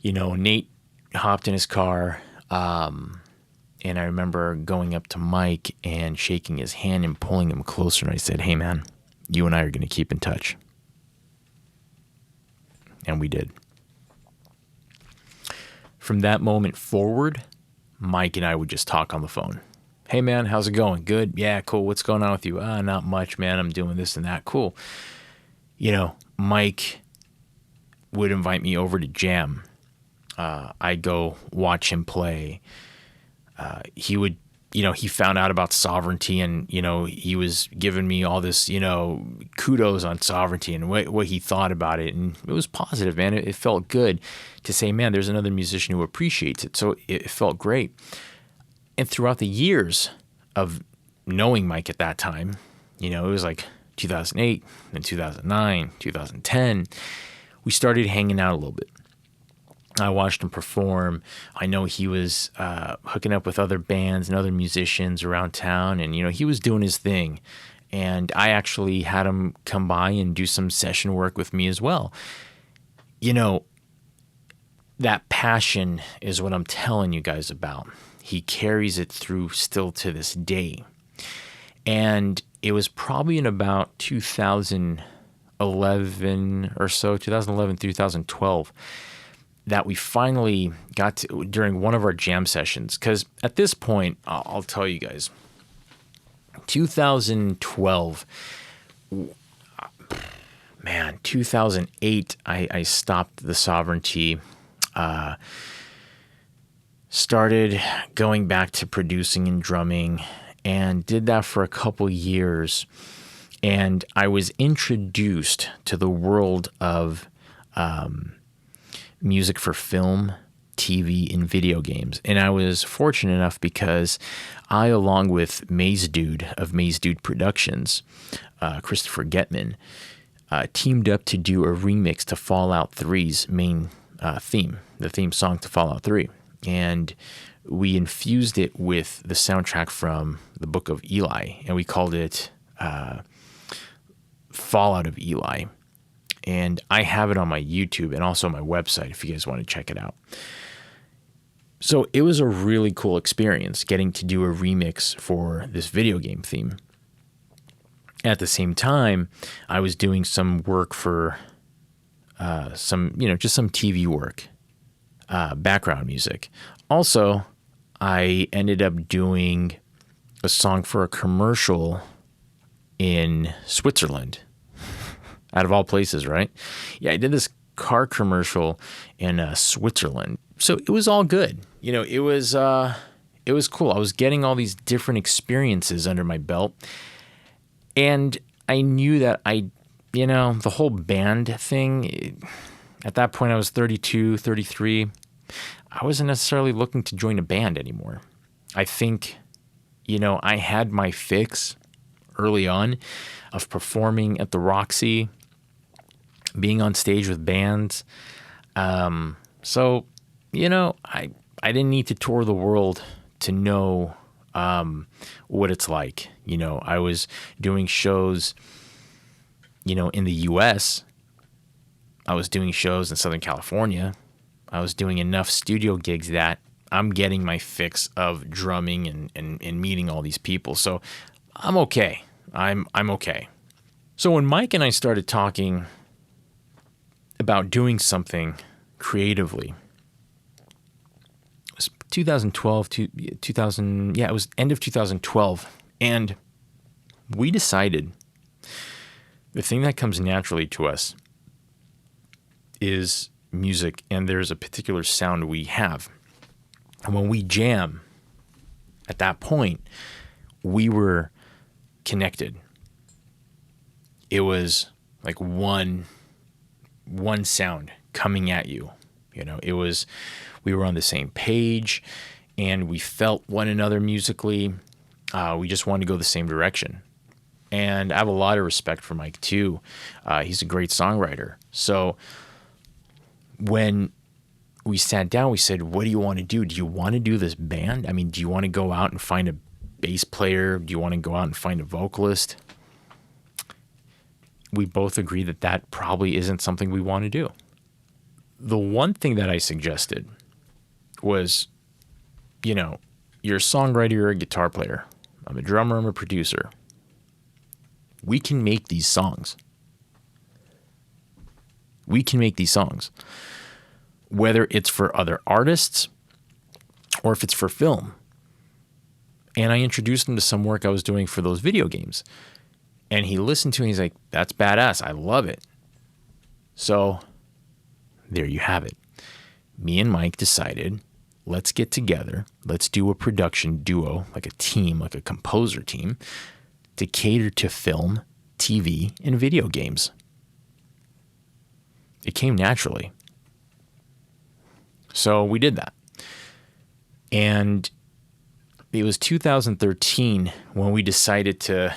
Nate hopped in his car And I remember going up to Mike and shaking his hand and pulling him closer. And I said, "Hey, man, you and I are going to keep in touch." And we did. From that moment forward, Mike and I would just talk on the phone. "Hey, man, how's it going? Good? Yeah, cool. What's going on with you?" "Not much, man. I'm doing this and that." "Cool." Mike would invite me over to jam. I'd go watch him play. He would, he found out about Sovereignty, and, he was giving me all this, kudos on Sovereignty and what he thought about it. And it was positive, man. It felt good to say, man, there's another musician who appreciates it. So it felt great. And throughout the years of knowing Mike at that time, it was like 2008, then 2009, 2010, we started hanging out a little bit. I watched him perform. I know he was hooking up with other bands and other musicians around town, and he was doing his thing. And I actually had him come by and do some session work with me as well. That passion is what I'm telling you guys about. He carries it through still to this day. And it was probably in about 2011 or so, 2011 through 2012, that we finally got to, during one of our jam sessions. Because at this point, I'll tell you guys, 2012, 2008, I stopped the Sovereignty, started going back to producing and drumming, and did that for a couple years. And I was introduced to the world of music for film, TV, and video games. And I was fortunate enough because I, along with Maze Dude of Maze Dude Productions, Christopher Getman, teamed up to do a remix to Fallout 3's main theme, the theme song to Fallout 3. And we infused it with the soundtrack from the Book of Eli, and we called it Fallout of Eli. And I have it on my YouTube and also my website if you guys want to check it out. So it was a really cool experience getting to do a remix for this video game theme. At the same time, I was doing some work for just some TV work, background music. Also, I ended up doing a song for a commercial in Switzerland. Out of all places, right? Yeah, I did this car commercial in Switzerland. So it was all good. It was cool. I was getting all these different experiences under my belt. And I knew that the whole band thing, at that point I was 32, 33. I wasn't necessarily looking to join a band anymore. I think, I had my fix early on of performing at the Roxy, being on stage with bands. So, I didn't need to tour the world to know what it's like. I was doing shows, in the U.S. I was doing shows in Southern California. I was doing enough studio gigs that I'm getting my fix of drumming and meeting all these people. So I'm okay. I'm okay. So when Mike and I started talking about doing something creatively, it was 2012 to 2000. Yeah, it was end of 2012. And we decided the thing that comes naturally to us is music, and there's a particular sound we have. And when we jam, at that point, we were connected. It was like one sound coming at you. We were on the same page, and we felt one another musically. We just wanted to go the same direction. And I have a lot of respect for Mike too. He's a great songwriter. So when we sat down, we said, what do you want to do? Do you want to do this band? I mean, do you want to go out and find a bass player? Do you want to go out and find a vocalist? We both agree that probably isn't something we want to do. The one thing that I suggested was you're a songwriter, you're a guitar player. I'm a drummer, I'm a producer. We can make these songs. We can make these songs. Whether it's for other artists or if it's for film. And I introduced him to some work I was doing for those video games. And he listened to it and he's like, that's badass. I love it. So there you have it. Me and Mike decided, let's get together. Let's do a production duo, like a team, like a composer team, to cater to film, TV, and video games. It came naturally. So we did that. And it was 2013 when we decided to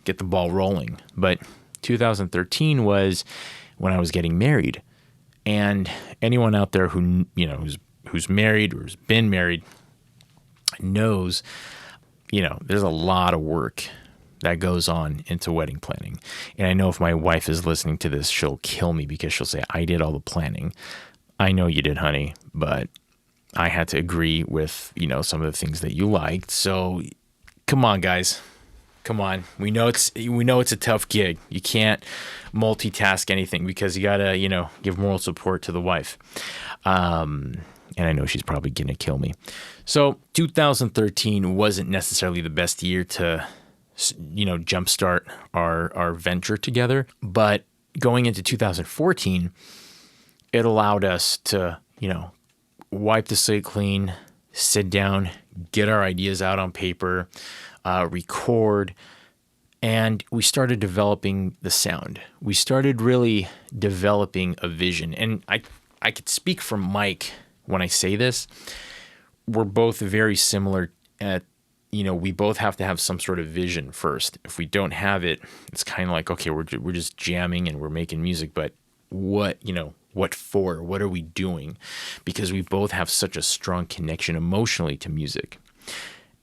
get the ball rolling. But 2013 was when I was getting married. And anyone out there who, who's married or has been married knows, there's a lot of work that goes on into wedding planning. And I know if my wife is listening to this, she'll kill me because she'll say, I did all the planning. I know you did, honey, but I had to agree with, some of the things that you liked. So come on, guys. Come on. We know it's a tough gig. You can't multitask anything because you gotta, give moral support to the wife. And I know she's probably gonna kill me. So 2013 wasn't necessarily the best year to, jumpstart our venture together. But going into 2014, it allowed us to, wipe the slate clean, sit down, get our ideas out on paper, record, and we started developing the sound. We started really developing a vision. And I could speak from Mike when I say this. We're both very similar at, we both have to have some sort of vision first. If we don't have it, it's kind of like, okay, we're just jamming and we're making music, but what for? What are we doing? Because we both have such a strong connection emotionally to music.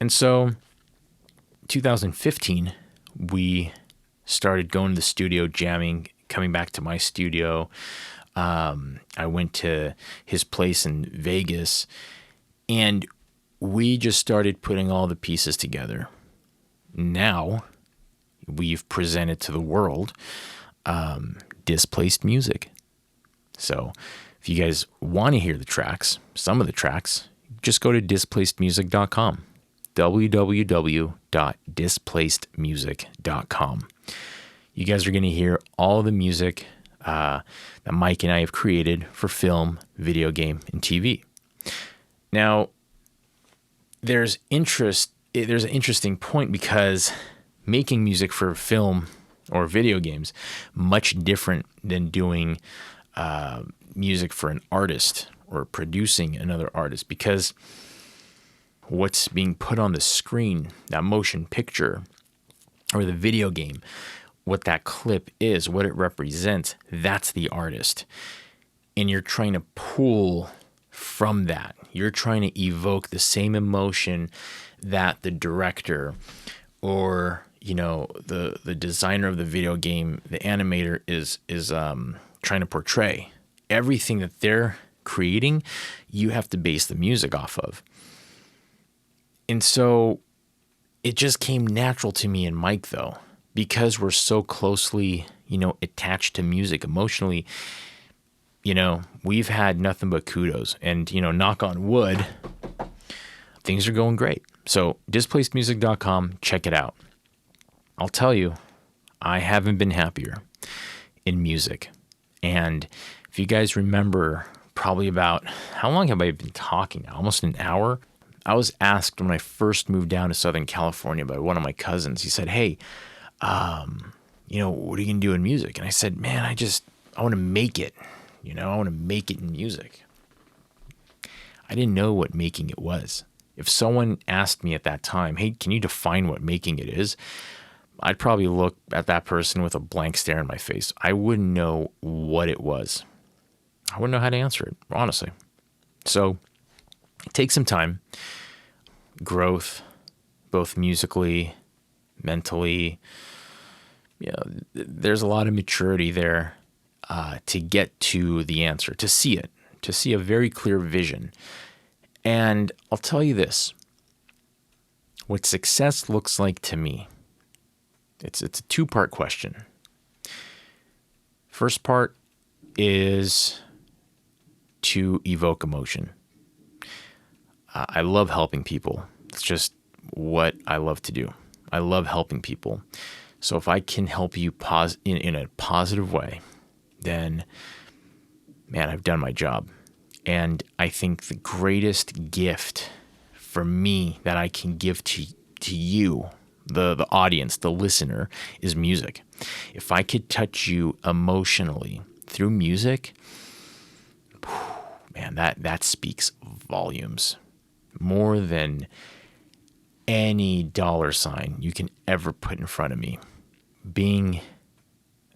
And so 2015, we started going to the studio, jamming, coming back to my studio. I went to his place in Vegas, and we just started putting all the pieces together. Now, we've presented to the world displaced music. So if you guys want to hear the tracks, some of the tracks, just go to displacedmusic.com. www.displacedmusic.com. You guys are going to hear all the music that Mike and I have created for film, video game, and TV. Now, there's an interesting point because making music for film or video games much different than doing music for an artist or producing another artist, because what's being put on the screen, that motion picture or the video game, what that clip is, what it represents, that's the artist. And you're trying to pull from that. You're trying to evoke the same emotion that the director or, the designer of the video game, the animator is trying to portray. Everything that they're creating, you have to base the music off of. And so it just came natural to me and Mike, though, because we're so closely, attached to music emotionally. We've had nothing but kudos, and, knock on wood, things are going great. So displacedmusic.com, check it out. I'll tell you, I haven't been happier in music. And if you guys remember, probably about, how long have I been talking now? Almost an hour. I was asked when I first moved down to Southern California by one of my cousins. He said, hey, what are you going to do in music? And I said, man, I want to make it. I want to make it in music. I didn't know what making it was. If someone asked me at that time, hey, can you define what making it is? I'd probably look at that person with a blank stare in my face. I wouldn't know what it was. I wouldn't know how to answer it, honestly. So take some time, growth, both musically, mentally. There's a lot of maturity there to get to the answer, to see it, to see a very clear vision. And I'll tell you this, what success looks like to me, it's a two-part question. First part is to evoke emotion. I love helping people. It's just what I love to do. I love helping people. So if I can help you in a positive way, then, man, I've done my job. And I think the greatest gift for me that I can give to you, the audience, the listener, is music. If I could touch you emotionally through music, man, that speaks volumes. More than any dollar sign you can ever put in front of me. Being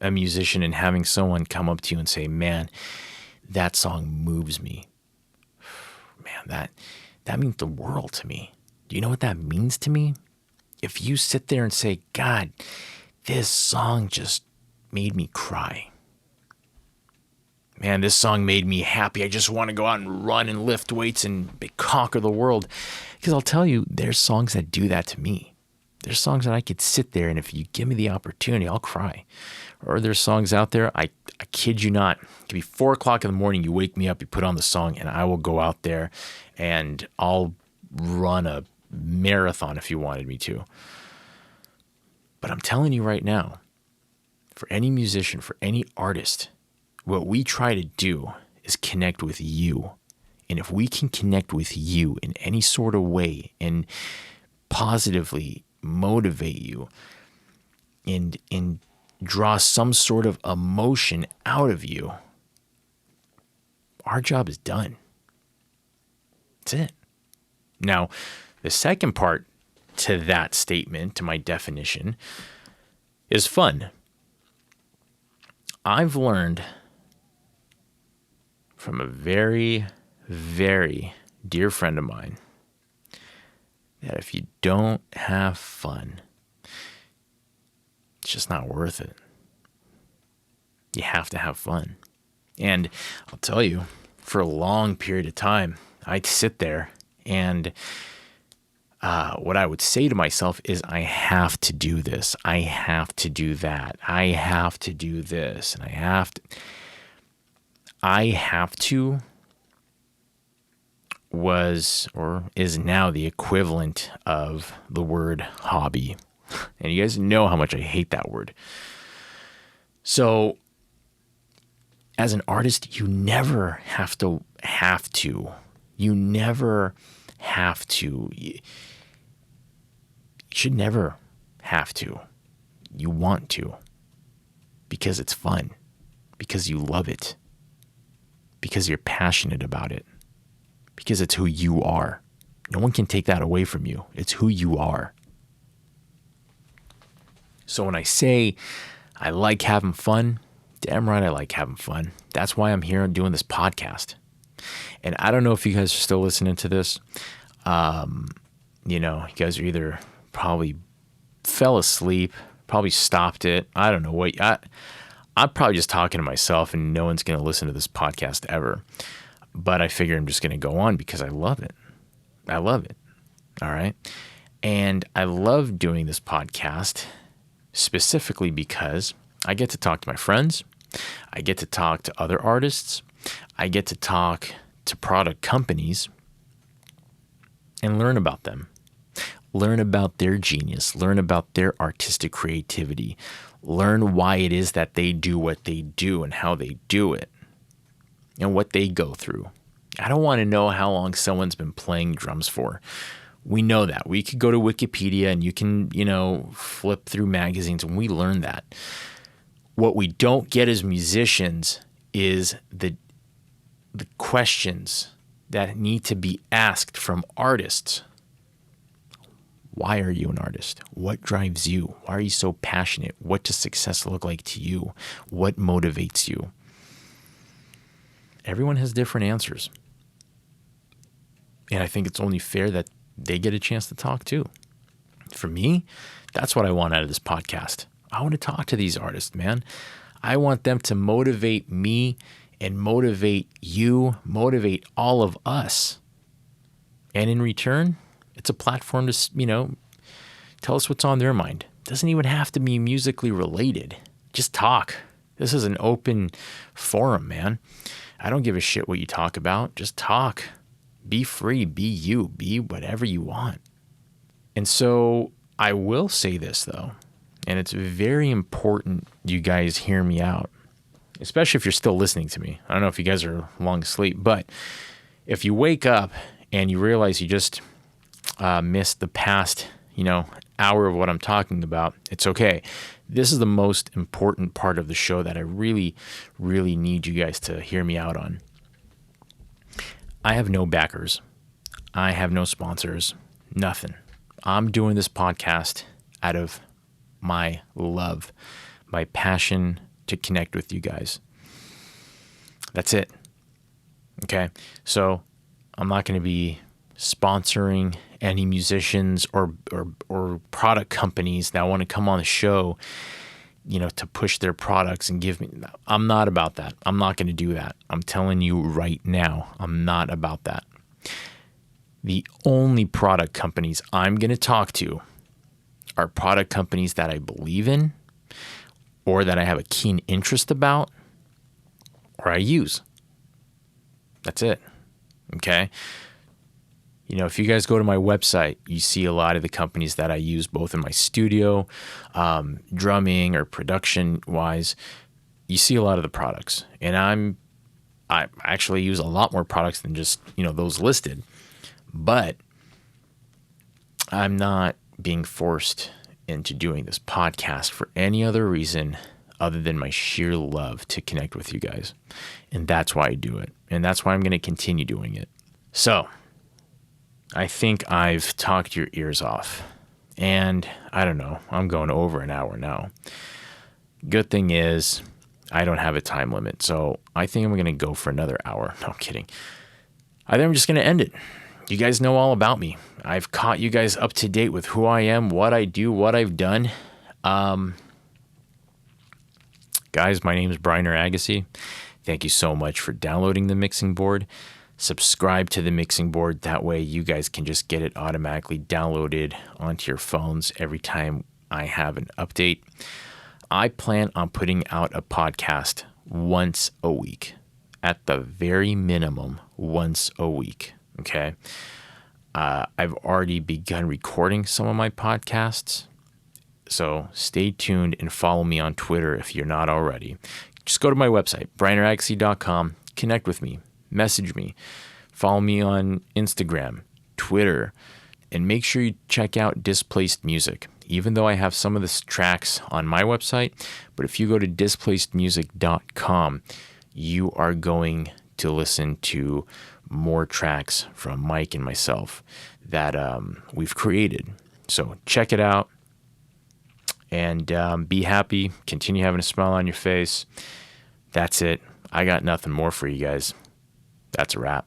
a musician and having someone come up to you and say, man, that song moves me. Man, that means the world to me. Do you know what that means to me? If you sit there and say, God, this song just made me cry. Man, this song made me happy. I just want to go out and run and lift weights and conquer the world. Because I'll tell you, there's songs that do that to me. There's songs that I could sit there and if you give me the opportunity, I'll cry. Or there's songs out there, I kid you not, it could be 4 o'clock in the morning, you wake me up, you put on the song, and I will go out there and I'll run a marathon if you wanted me to. But I'm telling you right now, for any musician, for any artist, what we try to do is connect with you. And if we can connect with you in any sort of way and positively motivate you and draw some sort of emotion out of you, our job is done. That's it. Now, the second part to that statement, to my definition, is fun. I've learned from a very, very dear friend of mine that if you don't have fun, it's just not worth it. You have to have fun. And I'll tell you, for a long period of time, I'd sit there and what I would say to myself is, I have to do this. I have to do that. I have to do this. And I have to was or is now the equivalent of the word hobby. And you guys know how much I hate that word. So as an artist, you never have to. You never have to. You should never have to. You want to. Because it's fun. Because you love it. Because you're passionate about it. Because it's who you are. No one can take that away from you. It's who you are. So when I say I like having fun, damn right I like having fun. That's why I'm here and doing this podcast. And I don't know if you guys are still listening to this. You guys are either probably fell asleep, probably stopped it. I don't know what. I'm probably just talking to myself and no one's going to listen to this podcast ever. But I figure I'm just going to go on because I love it. I love it. All right. And I love doing this podcast specifically because I get to talk to my friends. I get to talk to other artists. I get to talk to product companies and learn about them. Learn about their genius. Learn about their artistic creativity. Learn why it is that they do what they do and how they do it and what they go through. I don't want to know how long someone's been playing drums for. We know that. We could go to Wikipedia and you can, flip through magazines and we learn that. What we don't get as musicians is the questions that need to be asked from artists. Why are you an artist? What drives you? Why are you so passionate? What does success look like to you? What motivates you? Everyone has different answers. And I think it's only fair that they get a chance to talk too. For me, that's what I want out of this podcast. I want to talk to these artists, man. I want them to motivate me and motivate you, motivate all of us And in return, it's a platform to, tell us what's on their mind. It doesn't even have to be musically related. Just talk. This is an open forum, man. I don't give a shit what you talk about. Just talk. Be free. Be you. Be whatever you want. And so I will say this, though, and it's very important you guys hear me out, especially if you're still listening to me. I don't know if you guys are long asleep, but if you wake up and you realize you just missed the past, hour of what I'm talking about, it's okay. This is the most important part of the show that I really, really need you guys to hear me out on. I have no backers. I have no sponsors. Nothing. I'm doing this podcast out of my love, my passion to connect with you guys. That's it. Okay? So I'm not going to be sponsoring any musicians or product companies that want to come on the show, to push their products and give me. I'm not about that. I'm not going to do that. I'm telling you right now, I'm not about that. The only product companies I'm going to talk to are product companies that I believe in or that I have a keen interest about or I use. That's it. Okay? If you guys go to my website, you see a lot of the companies that I use both in my studio, drumming or production wise. You see a lot of the products, and I actually use a lot more products than just, those listed, but I'm not being forced into doing this podcast for any other reason other than my sheer love to connect with you guys. And that's why I do it. And that's why I'm going to continue doing it. So I think I've talked your ears off, and I don't know, I'm going over an hour now. Good thing is I don't have a time limit, so I think I'm going to go for another hour. No, I'm kidding. I think I'm just going to end it. You guys know all about me. I've caught you guys up to date with who I am, what I do, what I've done. Guys, my name is Brynner Agassi. Thank you so much for downloading the mixing board. Subscribe to the mixing board. That way you guys can just get it automatically downloaded onto your phones every time I have an update. I plan on putting out a podcast once a week, at the very minimum, once a week. Okay. I've already begun recording some of my podcasts, so stay tuned and follow me on Twitter if you're not already. Just go to my website, bryneragassi.com, connect with me. Message me, follow me on Instagram, Twitter, and make sure you check out Displaced Music. Even though I have some of the tracks on my website, but if you go to displacedmusic.com, you are going to listen to more tracks from Mike and myself that we've created. So check it out and be happy. Continue having a smile on your face. That's it. I got nothing more for you guys. That's a wrap.